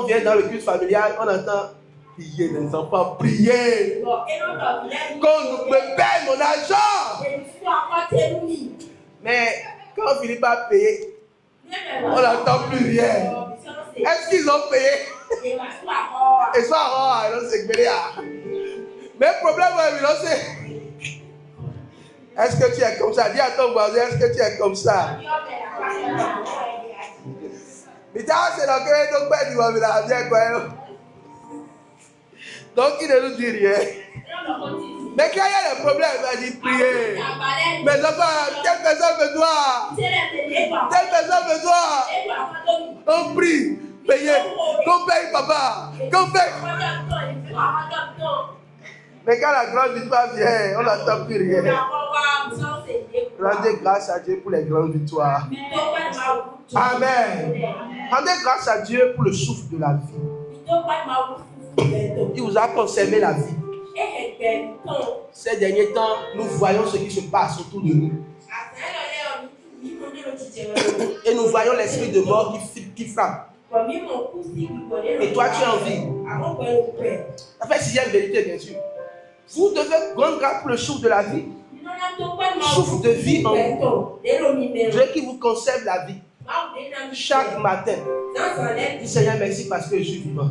vient dans le culte familial, on entend prier les enfants, prier. Qu'on me paye mon argent. Mais quand on finit par payer, on n'entend plus rien. Est-ce qu'ils ont payé? Et ça, c'est mais le problème, c'est est-ce que tu es comme ça? Dis à ton voisin, est-ce que tu es comme ça? Donc il ne nous dit rien. Mais quand il y a des problèmes, il va dire prier. Mais enfants, telle personne me doit. Telle personne me doit. On prie, payer. Qu'on paye papa. Qu'on paye. Mais quand la grande victoire vient, on n'entend plus rien. Rendez grâce à Dieu pour les grandes victoires. Amen. Rendez grâce à Dieu pour le souffle de la vie. Il vous a conservé la vie. Ces derniers temps, nous voyons ce qui se passe autour de nous. Et nous voyons l'esprit de mort qui frappe. Et toi, tu es en vie. Ça fait sixième vérité, bien sûr. Vous devez rendre grâce pour le souffle de la vie. Souffle de vie en vous. Dieu qui vous conserve la vie. Chaque matin, dis Seigneur, merci parce que je suis vivant.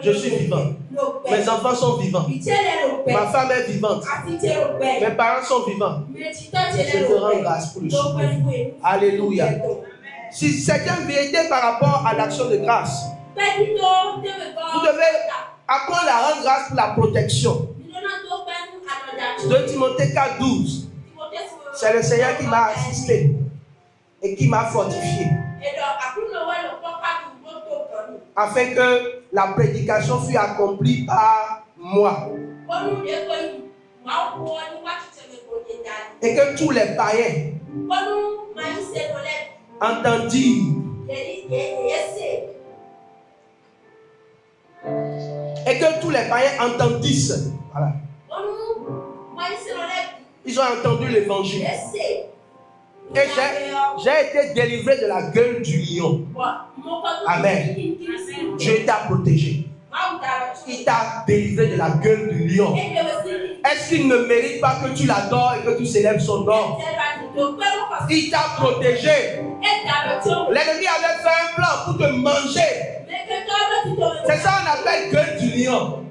Je suis vivant. Mes enfants sont vivants. Ma femme est vivante. Mes parents sont vivants. Je te rends grâce pour le souffle de vie. Alléluia. Si septième vérité par rapport à l'action de grâce, vous devez apprendre à rendre grâce pour la protection. 2 Timothée 4:12. C'est le Seigneur qui m'a assisté et qui m'a fortifié afin que la prédication fût accomplie par moi et que tous les païens entendirent et que tous les païens entendissent. Voilà. Ils ont entendu l'évangile. Et j'ai été délivré de la gueule du lion. Amen. Dieu t'a protégé. Il t'a délivré de la gueule du lion. Est-ce qu'il ne mérite pas que tu l'adores et que tu célèbres son nom? Il t'a protégé. L'ennemi avait fait un plan pour te manger. C'est ça qu'on appelle gueule du lion.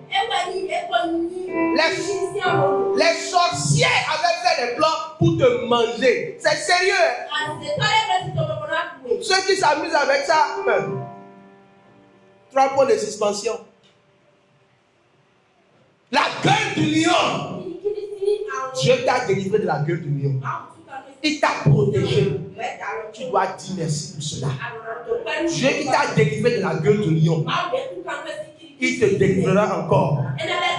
Les sorciers avaient fait des plans pour te manger. C'est sérieux. Ceux qui s'amusent avec ça, 3 points de suspension. La gueule du lion. Dieu t'a délivré de la gueule du lion. Il t'a protégé. Tu dois dire merci pour cela. Dieu qui t'a délivré de la gueule du lion, il te délivrera encore.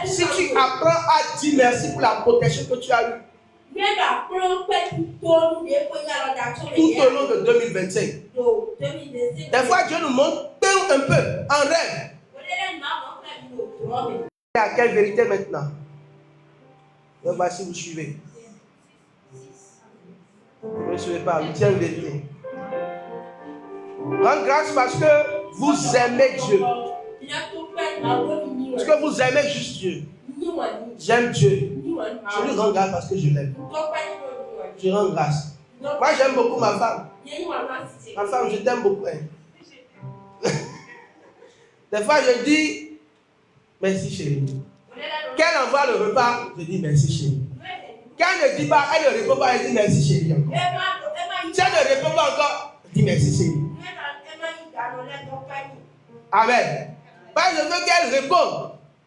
Si tu apprends à dire merci pour la protection que tu as eue tout au long de 2025. Des fois, Dieu nous montre un peu en rêve. À quelle vérité maintenant? Donc, voici, vous suivez. Vous ne suivez pas. 8e vérité. Rends grâce parce que vous aimez Dieu. Parce que vous aimez juste Dieu. J'aime Dieu. Je lui rends grâce parce que je l'aime. Je rends grâce. Moi, j'aime beaucoup ma femme. Ma femme, je t'aime beaucoup. Hein. Des fois, je dis merci chérie. Qu'elle envoie le repas, je dis merci chérie. Quand elle ne dit pas, elle ne répond pas, elle dit merci chérie encore. Si elle ne répond pas encore, je dis merci chérie. Amen. Parce que je veux qu'elle réponde.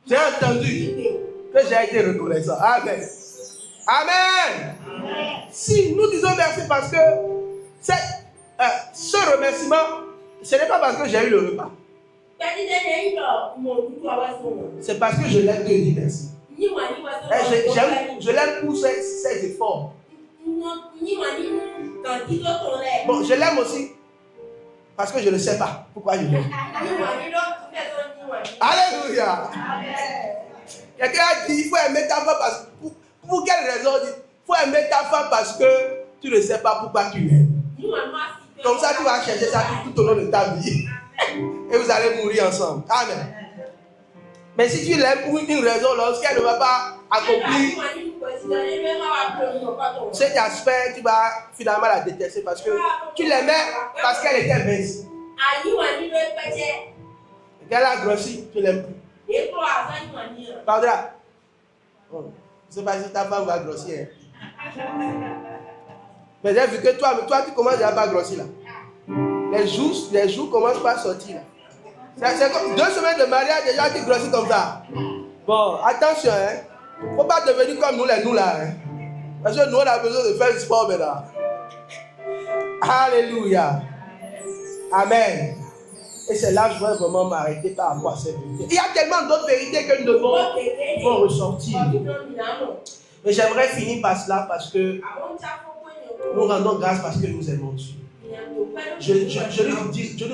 J'ai entendu que j'ai été reconnaissant. Amen. Amen. Si nous disons merci parce que ce remerciement, ce n'est pas parce que j'ai eu le repas. C'est parce que je l'aime que je dis merci. Je l'aime pour ses efforts. Bon, je l'aime aussi parce que je ne sais pas pourquoi je l'aime. Alléluia. Quelqu'un a dit il faut aimer ta femme parce que. Pour quelle raison? Il faut aimer ta femme parce que tu ne sais pas pourquoi tu l'aimes. Comme ça, tu vas chercher ça tout au long de ta vie. Et vous allez mourir ensemble. Amen. Mais si tu l'aimes pour une raison, lorsqu'elle ne va pas accomplir cet aspect, tu vas finalement la détester parce que tu l'aimais parce qu'elle était mince. Elle a grossi, tu l'aimes plus. Pardon. Bon, je ne sais pas si ta femme va grossir. Mais j'ai vu que toi tu commences déjà à grossir là. Les jours commencent pas à sortir là. C'est comme 2 semaines de mariage, déjà tu grossis comme ça. Bon, attention, hein. Il ne faut pas devenir comme nous là. Hein. Parce que nous on a besoin de faire du sport maintenant. Alléluia. Amen. Et c'est là que je vais vraiment m'arrêter par rapport à cette vérité. Il y a tellement d'autres vérités que nous devons ressortir. Mais j'aimerais finir par cela parce que nous rendons grâce parce que nous aimons Dieu. Je lui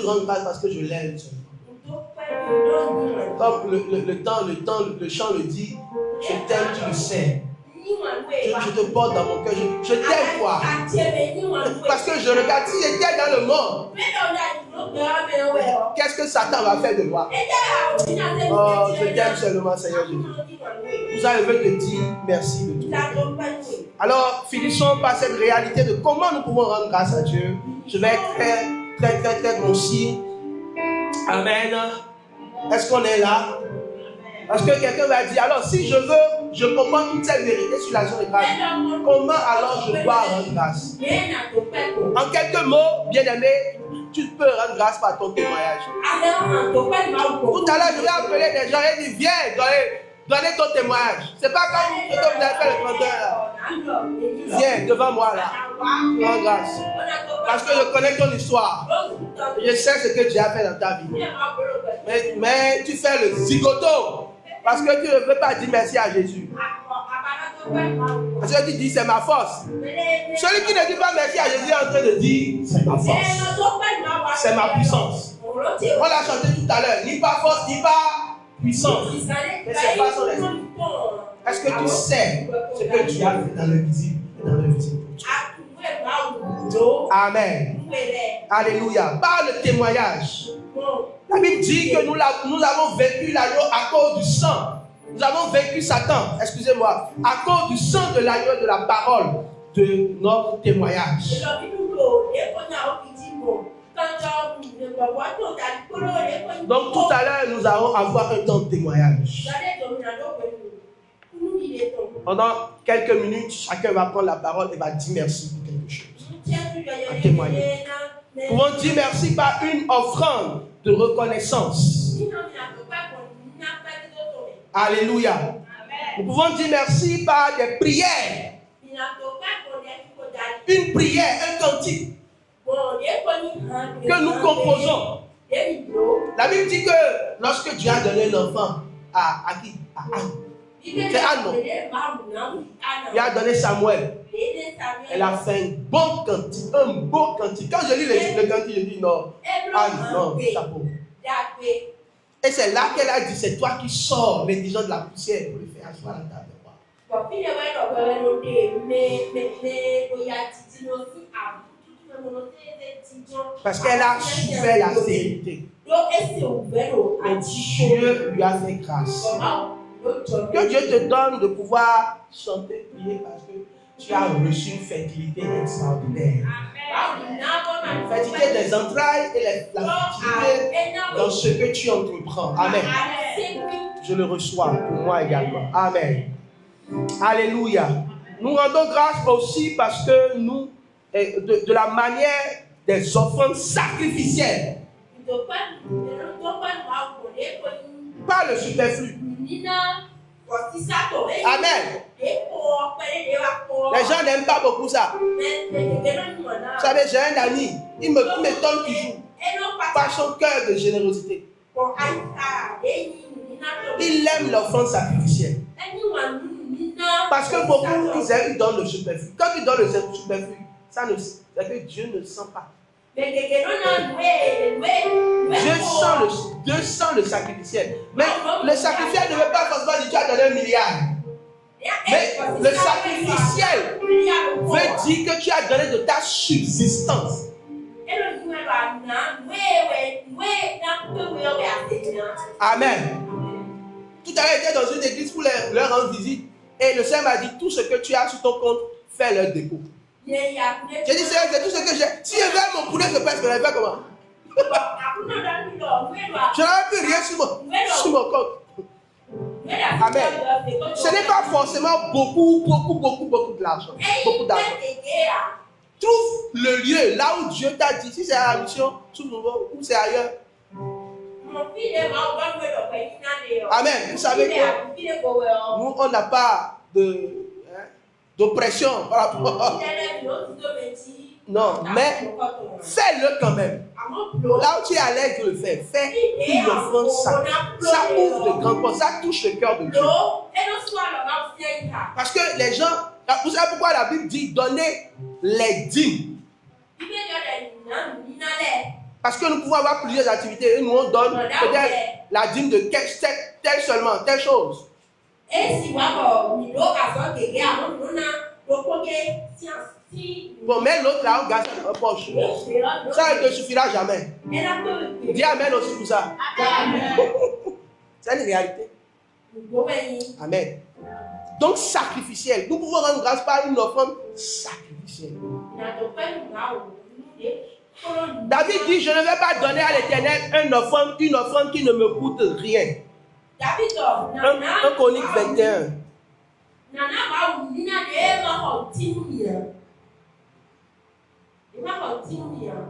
rends grâce parce que je l'aime. Comme le chant le dit, je t'aime, tu le sais. Je te porte dans mon cœur. Je t'aime quoi? Parce que je regarde, si j'étais dans le monde, qu'est-ce que Satan va faire de moi? Oh, je t'aime seulement, Seigneur Jésus. Vous allez te dire merci de tout. Alors, finissons par cette réalité de comment nous pouvons rendre grâce à Dieu. Je vais être très concis. Amen. Est-ce qu'on est là? Parce que quelqu'un va dire, alors si je veux, je comprends toute cette vérité sur l'action de grâce. Comment alors je dois rendre grâce? En quelques mots, bien-aimé, tu peux rendre grâce par ton témoignage. Tout à l'heure, je vais appeler des gens et dire, viens, donnez ton témoignage. C'est pas comme ce que vous avez fait le 31 là. Viens devant moi là. Tu rends grâce. Parce que je connais ton histoire. Je sais ce que tu as fait dans ta vie. Mais tu fais le zigoto. Parce que tu ne veux pas dire merci à Jésus. Parce que tu dis c'est ma force. Celui qui ne dit pas merci à Jésus est en train de dire c'est ma force. C'est ma puissance. On l'a chanté tout à l'heure. Ni pas force, ni pas puissance. Mais c'est pas son esprit. Est-ce que tu sais ce que tu as fait dans le visible et dans le visible? Amen. Alléluia. Par le témoignage. La Bible dit que nous avons vaincu l'agneau à cause du sang. Nous avons vaincu Satan, excusez-moi, à cause du sang de l'agneau et de la parole de notre témoignage. Donc tout à l'heure, nous allons avoir un temps de témoignage. Pendant quelques minutes, chacun va prendre la parole et va dire merci pour quelque chose. Un témoignage. Nous pouvons dire merci par une offrande de reconnaissance. Alléluia. Nous pouvons dire merci par des prières. Une prière, un cantique que nous composons. La Bible dit que lorsque Dieu a donné un enfant à qui? À Anne. C'est Anne, non? Il a donné Samuel. Elle a fait un bon cantique, un beau cantique. Quand je lis le cantique, je dis non, Anne, non, chapeau. Et c'est là qu'elle a dit, c'est toi qui sors les gens de la poussière pour le faire asseoir dans ta mémoire. Parce qu'elle a su faire la vérité. Et Dieu lui a fait grâce. Que Dieu te donne de pouvoir chanter, prier parce que tu as reçu une fertilité extraordinaire. La fertilité des entrailles et la fertilité dans ce que tu entreprends. Amen. Je le reçois pour moi également. Amen. Alléluia. Nous rendons grâce aussi parce que nous, de la manière des offrandes sacrificielles, pas le superflu. Amen. Les gens n'aiment pas beaucoup ça. Vous savez, j'ai un ami, il m'étonne toujours par son cœur de générosité. Il aime l'offrande sacrificielle. Parce que beaucoup, ils donnent le superflu. Quand ils donnent le superflu, c'est que Dieu ne sent pas. Dieu sent le sacrificiel. Mais le sacrificiel ne veut pas forcément dire que tu as donné 1 milliard. Mais le sacrificiel veut dire que tu as donné de ta subsistance. Amen. Tout à l'heure, j'étais dans une église pour leur rendre visite. Et le Seigneur m'a dit, tout ce que tu as sur ton compte, fais leur dépôt. J'ai dit, Seigneur, c'est tout ce que j'ai. Si je veux mon poulet, je peux faire comment? Je n'avais plus rien sur mon compte. Amen. Ce n'est pas forcément beaucoup d'argent. Beaucoup d'argent. Trouve le lieu là où Dieu t'a dit. Si c'est à la mission, ou c'est ailleurs. Amen. Vous savez que nous, on n'a pas d'oppression par rapport. Non, mais fais-le quand même. Là où tu es à l'aise de le faire, fais une offrande sacrée. Ça ouvre de grandes portes, ça touche le cœur de Dieu. Parce que les gens, vous savez pourquoi la Bible dit donner les dîmes? Parce que nous pouvons avoir plusieurs activités et nous on donne peut-être la dîme de telle seulement, telle chose. Bon, mais l'autre là, on garde ça dans la poche. Ça ne te suffira jamais. Dis amen aussi pour ça. C'est une réalité. Amen. Donc sacrificiel. Nous pouvons rendre grâce par une offrande sacrificielle. David dit, je ne vais pas donner à l'Éternel une offrande qui ne me coûte rien. 1 Chronique 21.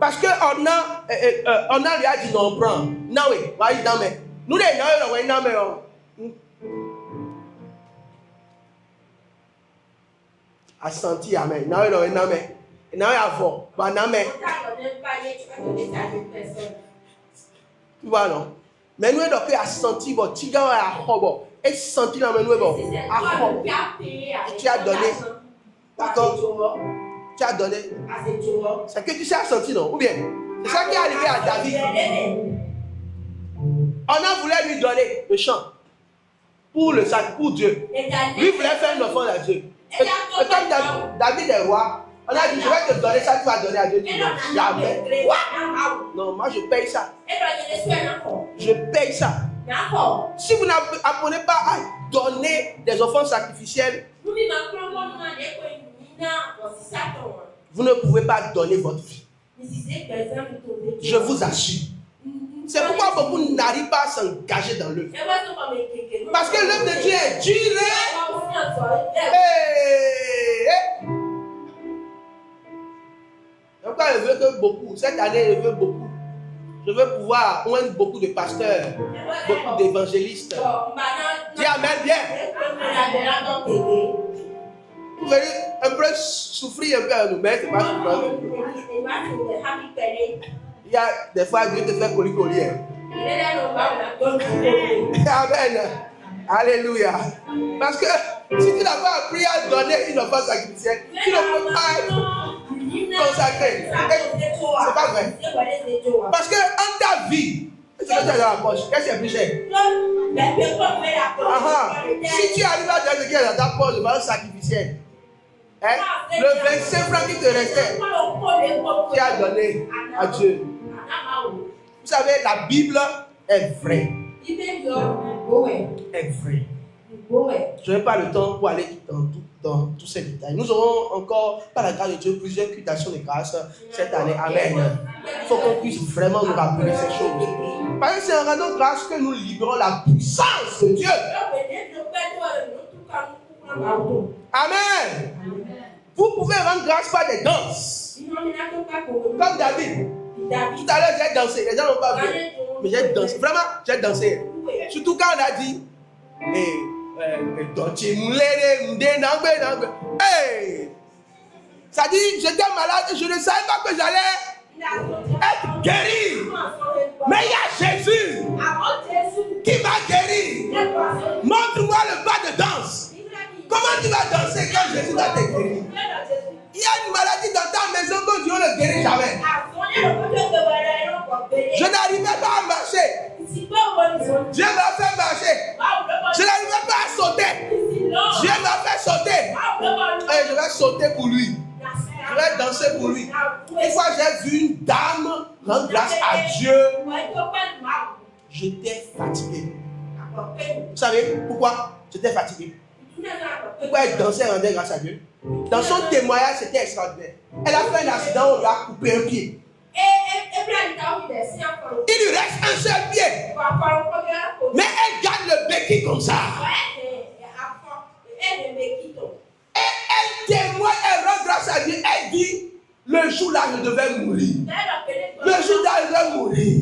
Parce que on a lui a dit non, prends. Non, oui, non, mais. Nous, non, mais. A senti, amen. Non, mais. Non, il y a fort. Non, mais. Tu vois, non? Mais nous, donc, a senti, bon, tu gars, à hobo. Et senti, non, mais nous, bon. À hobo. Tu as donné. D'accord? Tu as donné. C'est que tu sais senti, non? Ou bien, c'est ça qui est arrivé à David. On a voulu lui donner le chant pour le sac, pour Dieu. Lui voulait faire une offrande à Dieu. Et comme David est roi, on a dit, je vais te donner ça, tu vas donner à Dieu. Jamais. Quoi? Non, moi je paye ça. Je paye ça. Si vous n'apprenez pas à donner des offrandes sacrificielles, vous ne pouvez pas donner votre vie. Je vous assure. C'est pourquoi beaucoup n'arrivent pas à s'engager dans l'œuvre. Parce que l'œuvre de Dieu est dure. Donc, je veux que beaucoup, cette année, je veux beaucoup. Je veux pouvoir oindre beaucoup de pasteurs, beaucoup d'évangélistes. Dis amen bien. Vous venez un peu souffrir un peu à nous mettre, c'est pas souffrant. Il y a des fois Dieu te fait colis. Amen. Alléluia. Parce que si tu n'as pas appris à donner une offrande sacrificielle, tu ne peux pas être consacré. C'est pas vrai. Parce que en ta vie, tu as dans la poche, qu'est-ce qui est plus cher? Si tu arrives à donner ce qui est dans ta poche, le sacrificiel, le 25 francs qui te restait, tu as donné à Dieu. Vous savez, la Bible est vraie. Est vraie. Je n'ai pas le temps pour aller dans tous ces détails. Nous aurons encore, par la grâce de Dieu, plusieurs cultations de grâce cette année. Amen. Il faut qu'on puisse vraiment nous rappeler ces choses. Parce que c'est en rendant grâce que nous libérons la puissance de Dieu. Amen. Vous pouvez rendre grâce par des danses. Comme David. Tout à l'heure, j'ai dansé. Les gens n'ont pas vu. Mais j'ai dansé. Vraiment, j'ai dansé. Surtout quand on a dit ça dit, j'étais malade et je ne savais pas que j'allais être guéri. Mais il y a Jésus qui m'a guéri. Montre-moi le pas de danse. Comment tu vas danser quand Jésus va te guérir? Il y a une maladie dans ta maison que Dieu ne guérit jamais. Je n'arrivais pas à marcher. Dieu m'a fait marcher. Je n'arrivais pas à sauter. Dieu m'a fait sauter. Et je vais sauter pour lui. Je vais danser pour lui. Une fois j'ai vu une dame rendre grâce à Dieu. J'étais fatigué. Vous savez pourquoi j'étais fatigué? Pourquoi elle dansait et rendait grâce à Dieu? Dans son témoignage, c'était extraordinaire. Elle a fait un accident, on lui a coupé un pied. Il lui reste un seul pied. Mais elle garde le béquille comme ça. Et elle témoigne, elle rend grâce à Dieu. Elle dit, le jour-là, je devais mourir. Le jour-là, je devais mourir.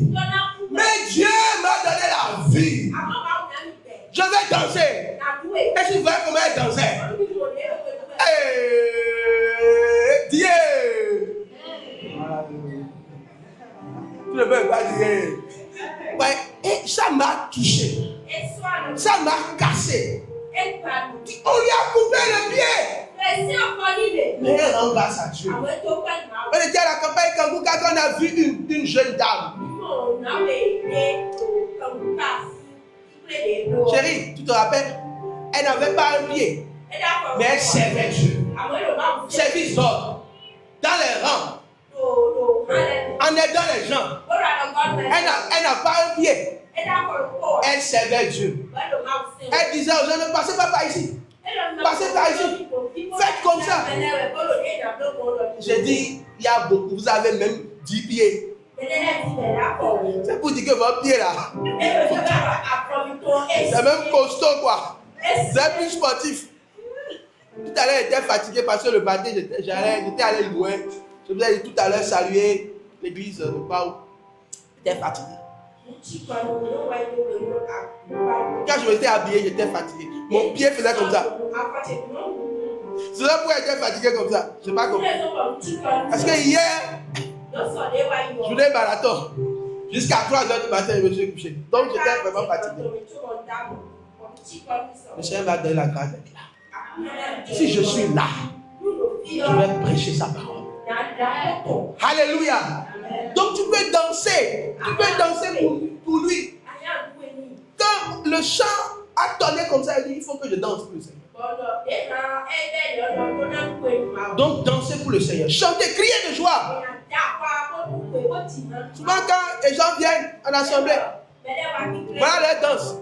Mais Dieu m'a donné la vie. Je vais danser. Et si vous voyez comment elle dansait? Dieu! Tu ne peux pas dire. Ouais, et ça m'a touché. Ça m'a cassé. On lui a coupé le pied. Mais elle rend grâce à Dieu. On était à la campagne Kangoo quand on a vu une jeune dame. Chérie, tu te rappelles? Elle n'avait pas un pied, mais elle servait Dieu. Service d'ordre. Dans les rangs. En aidant les gens. Elle n'a pas un pied. Elle servait Dieu. Elle disait aux gens, ne passez pas par ici. Passez par ici. Faites comme ça. J'ai dit, il y a beaucoup. Vous avez même 10 pieds. C'est pour dire que votre pied là, c'est même costaud quoi. C'est plus sportif. Tout à l'heure, j'étais fatigué parce que le matin, j'étais allé loin. Je vous ai dit tout à l'heure saluer l'église de Pau. J'étais fatigué. Quand je m'étais habillé, j'étais fatigué. Mon pied faisait comme ça. C'est là pourquoi j'étais fatigué comme ça. Je ne sais pas comment. Parce que hier, journée marathon, jusqu'à 3h du matin, je me suis couché. Donc j'étais vraiment fatigué. Le Seigneur m'a donné la grâce d'être là. Si je suis là, je vais prêcher sa parole. Alléluia. Donc tu peux danser. Tu peux danser pour lui. Quand le chant a tonné comme ça, il dit il faut que je danse pour le Seigneur. Donc dansez pour le Seigneur. Chantez, criez de joie. Souvent quand les gens viennent en assemblée, voilà leur danse.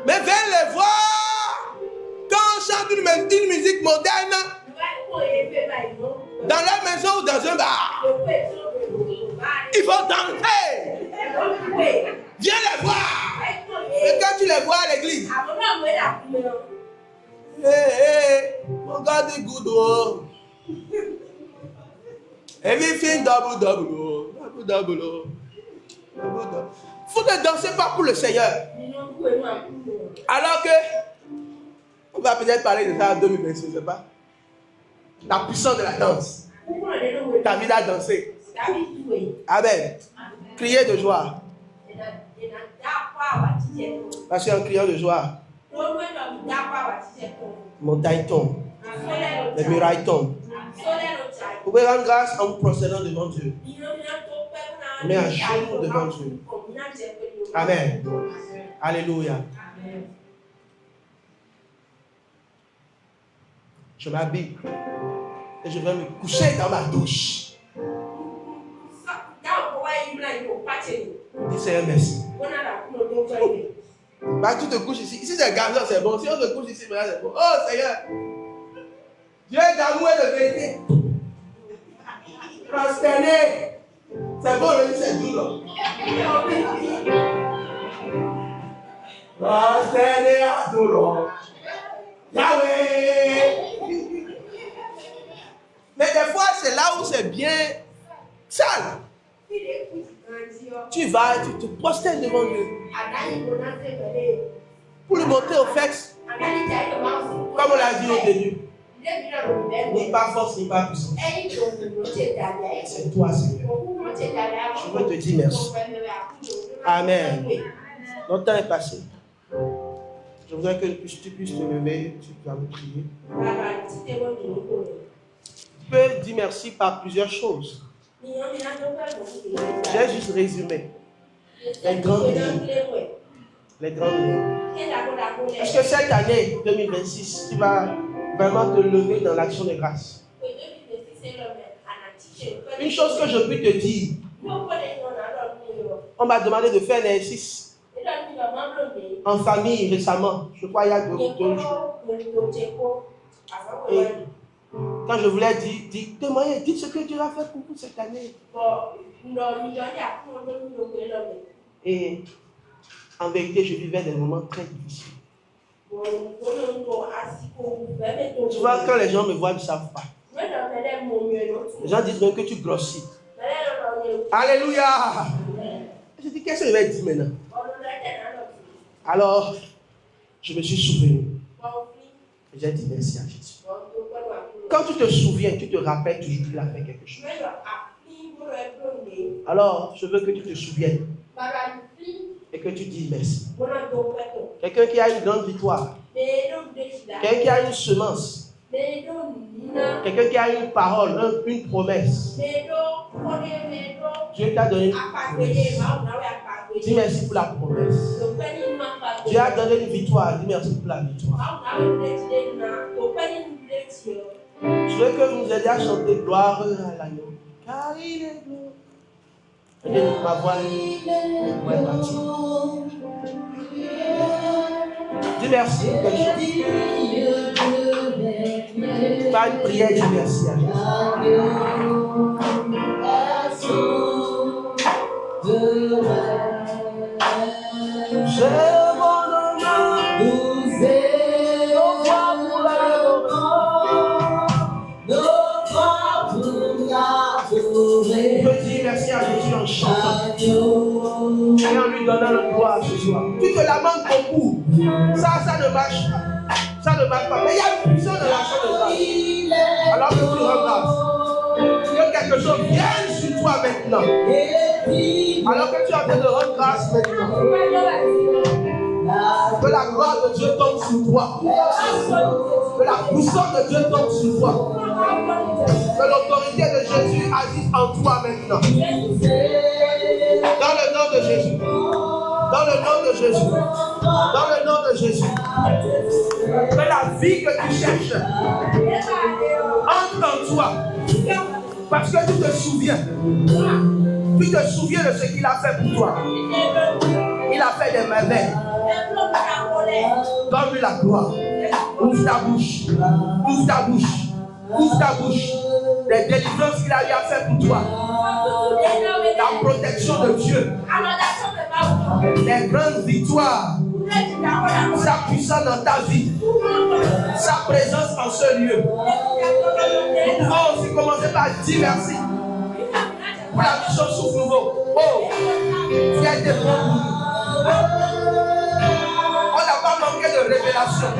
Mais viens les voir. Quand on chante une musique moderne, dans leur maison ou dans un bar, ils vont danser. Viens les voir. Et quand tu les vois à l'église, mon gars dit good oh. Everything double. Faut ne danser pas pour le Seigneur. Alors que on va peut-être parler de ça en 2026, je ne sais pas. La puissance de la danse. David a dansé. Amen. Criez de joie. Parce qu'en criant de joie, montagne tombe. Les murailles tombent. Vous pouvez rendre grâce en vous procédant devant Dieu. Mais à genoux devant Dieu. Amen. Alléluia. Je m'habille et je vais me coucher dans ma douche. Dis Seigneur merci. Bah, tu te couches ici. Ici c'est gazon, c'est bon. Si on se couche ici, c'est bon. Oh Seigneur. Dieu d'amour et de vérité. Prosterné. C'est bon, le c'est doux. Prosterné à tout l'homme. Yahweh. Mais des fois, c'est là où c'est bien sale. Tu vas, tu te prosternes devant Dieu. Pour lui montrer au fait, comme on l'a dit au début, ni pas force, ni pas puissance. C'est toi, Seigneur. Je veux te dire merci. Amen. Notre temps est passé. Je voudrais que tu puisses te lever, tu vas me prier. Tu peux dire merci par plusieurs choses. J'ai juste résumé les grandes lignes. Les grandes lignes. Est-ce que cette année 2026, tu vas vraiment te lever dans l'action de grâce? Une chose que je peux te dire, on m'a demandé de faire un exercice en famille récemment. Je crois il y a 2 jours. Et quand je voulais dire, témoigner, dites ce que Dieu a fait pour vous cette année. Et en vérité, je vivais des moments très difficiles. Souvent, quand les gens me voient, ils ne savent pas. Les gens disent même que tu grossis. Alléluia! Je dis, qu'est-ce que je vais dire maintenant? Alors, je me suis souvenu. J'ai dit merci à Jésus. Quand tu te souviens, tu te rappelles toujours qu'il a fait quelque chose. Alors, je veux que tu te souviennes et que tu dises merci. Quelqu'un qui a une grande victoire, quelqu'un qui a une semence, Quelqu'un qui a une parole, une promesse. Dieu t'a donné une promesse. Dis merci pour la promesse. Dieu a donné une victoire. Dis merci pour la victoire. Je veux que vous nous aidiez à chanter gloire à l'agneau. Car il est beau. Regardez ma voix est partie. Dis merci pour quelque chose. Pas une prière, dis merci à Jésus. Je m'en nous est au roi pour l'adorer. Tu peux dire merci à Jésus en chantant et en lui donnant le gloire ce soir. Tu te lamentes beaucoup. Ça ne marche pas. Ça ne marche pas. Mais il y a une puissance dans l'action de grâce. Alors que tu rends grâce. Que quelque chose vienne sur toi maintenant. Alors que tu es en train de rendre grâce maintenant. Que la gloire de Dieu tombe sur toi. Que la puissance de Dieu tombe sur toi. Que l'autorité de Jésus agisse en toi maintenant. Dans le nom de Jésus. Dans le nom de Jésus. Dans le nom de Jésus. Que la vie que tu cherches entre en toi. Parce que tu te souviens. Tu te souviens de ce qu'il a fait pour toi. Il a fait des merveilles. Donne-lui la gloire. Ouvre ta bouche. Ouvre ta bouche. Ouvre ta bouche. Les délivrances qu'il a fait pour toi. La protection de Dieu. Les grandes victoires. Sa puissance dans ta vie. Sa présence en ce lieu. Nous pouvons aussi commencer par dire merci. Pour la mission Souffle Nouveau. Oh, tu as été bon pour nous. On n'a pas manqué de révélation.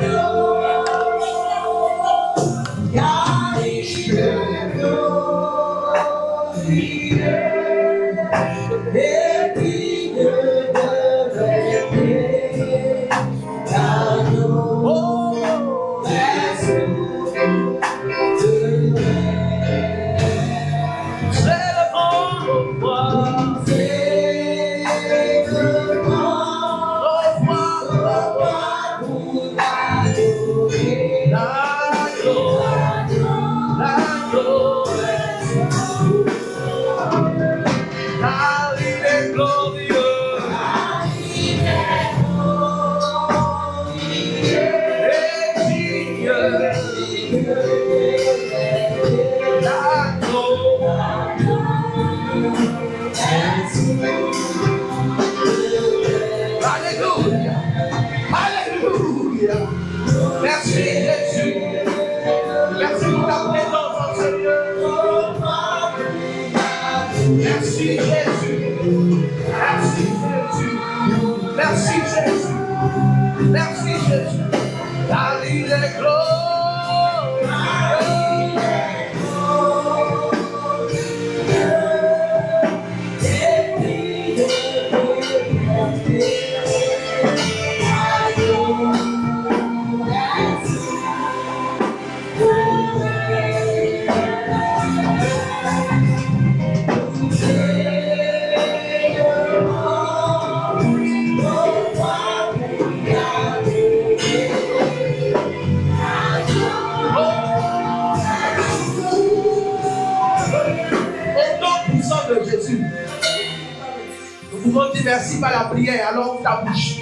Merci par la prière, alors ouvre ta bouche.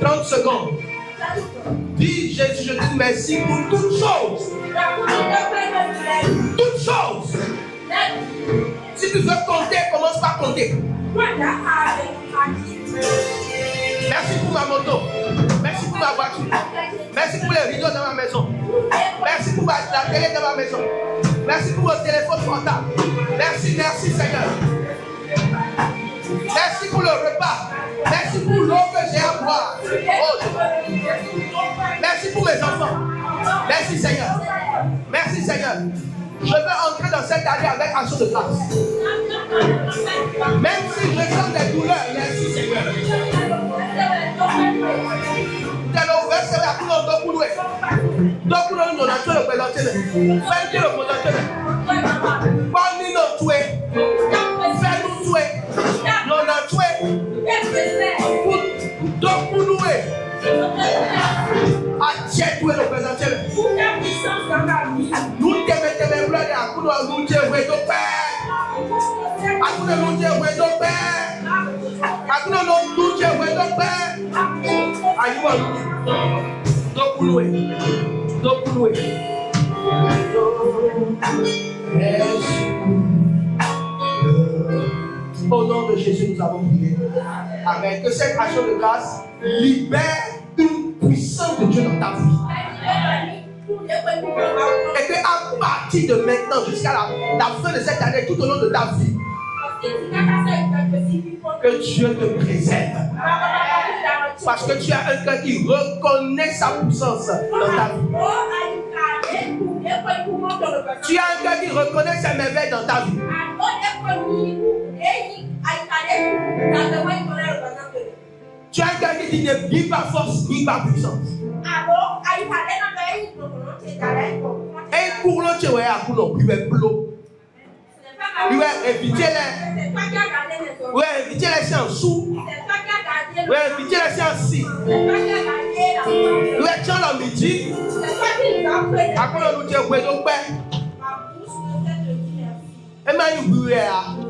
30 secondes. Dis Jésus, je te dis merci pour toutes choses. Toutes choses. Si tu veux compter, commence par compter. Merci pour ma moto. Merci pour ma voiture. Merci pour les rideaux dans ma maison. Merci pour la télé dans ma maison. Merci pour mon téléphone portable. Merci, merci Seigneur. Merci pour le repas. Merci pour l'eau que j'ai à boire. Oh, merci pour mes enfants. Merci Seigneur. Merci Seigneur. Je veux entrer dans cette année avec action de grâce. Même si je sens des douleurs, merci Seigneur. Nous allons ouvrir ce matin. nous a tué le présenté. Fais-nous le présenté. Pas-nous nous tuer. Fais-nous tuer. Nous a tué. Donc pour nous. Atié tuer le présenté. Nous t'aimons gloire à nous nous dire oui ton père. À nous nous dire oui ton père. À nous nous dire oui ton père. Aïe moi. Donc pour nous. Donc pour nous. Au nom de Jésus, nous avons prié. Amen. Que cette action de grâce libère une puissance de Dieu dans ta vie. Et que à partir de maintenant jusqu'à la fin de cette année, tout au long de ta vie, que Dieu te préserve. Parce que tu as un cœur qui reconnaît sa puissance dans ta vie. Tu as un cœur qui reconnaît ses merveilles dans ta vie. Tu as un cœur qui dit ne vis par force ni par puissance. Et pour l'autre, tu as un coup, il va bloquer. Il va éviter les séances sous. Il va éviter les séances si. Il va tirer le midi. Après, nous disons, oui, donc,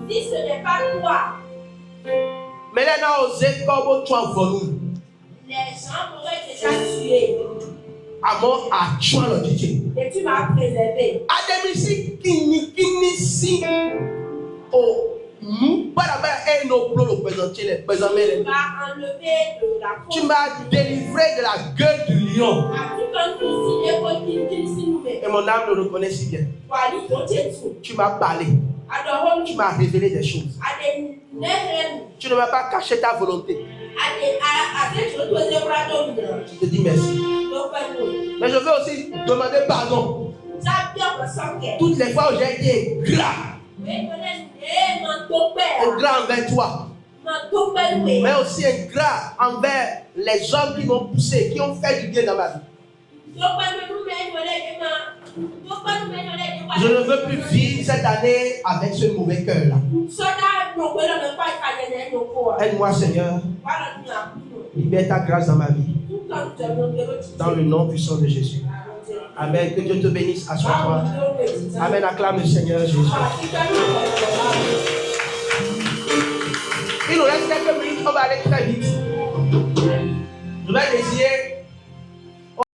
si ce n'est pas toi, mais là, on a osé comme 3 volumes. les gens m'auraient déjà tué. Amor a tué le DJ. Et tu m'as préservé. Ademisi kinisi oh pas la no le présenter les présenter les. Tu m'as enlevé de la côte. Tu m'as délivré de la gueule du lion. Et mon âme le reconnaît si bien. Tu m'as parlé. Tu m'as révélé des choses. Tu ne m'as pas caché ta volonté. Je te dis merci. Mais je veux aussi demander pardon. Toutes les fois où j'ai été gras. Ingrat envers toi. Mais aussi ingrat envers les hommes qui m'ont poussé, qui ont fait du bien dans ma vie. Je ne veux plus vivre cette année avec ce mauvais cœur-là. Aide-moi, Seigneur. Libère ta grâce dans ma vie. Dans le nom puissant de Jésus. Amen. Que Dieu te bénisse. Assois-toi. Amen. Acclame le Seigneur Jésus. Il nous reste quelques minutes. On va aller très vite.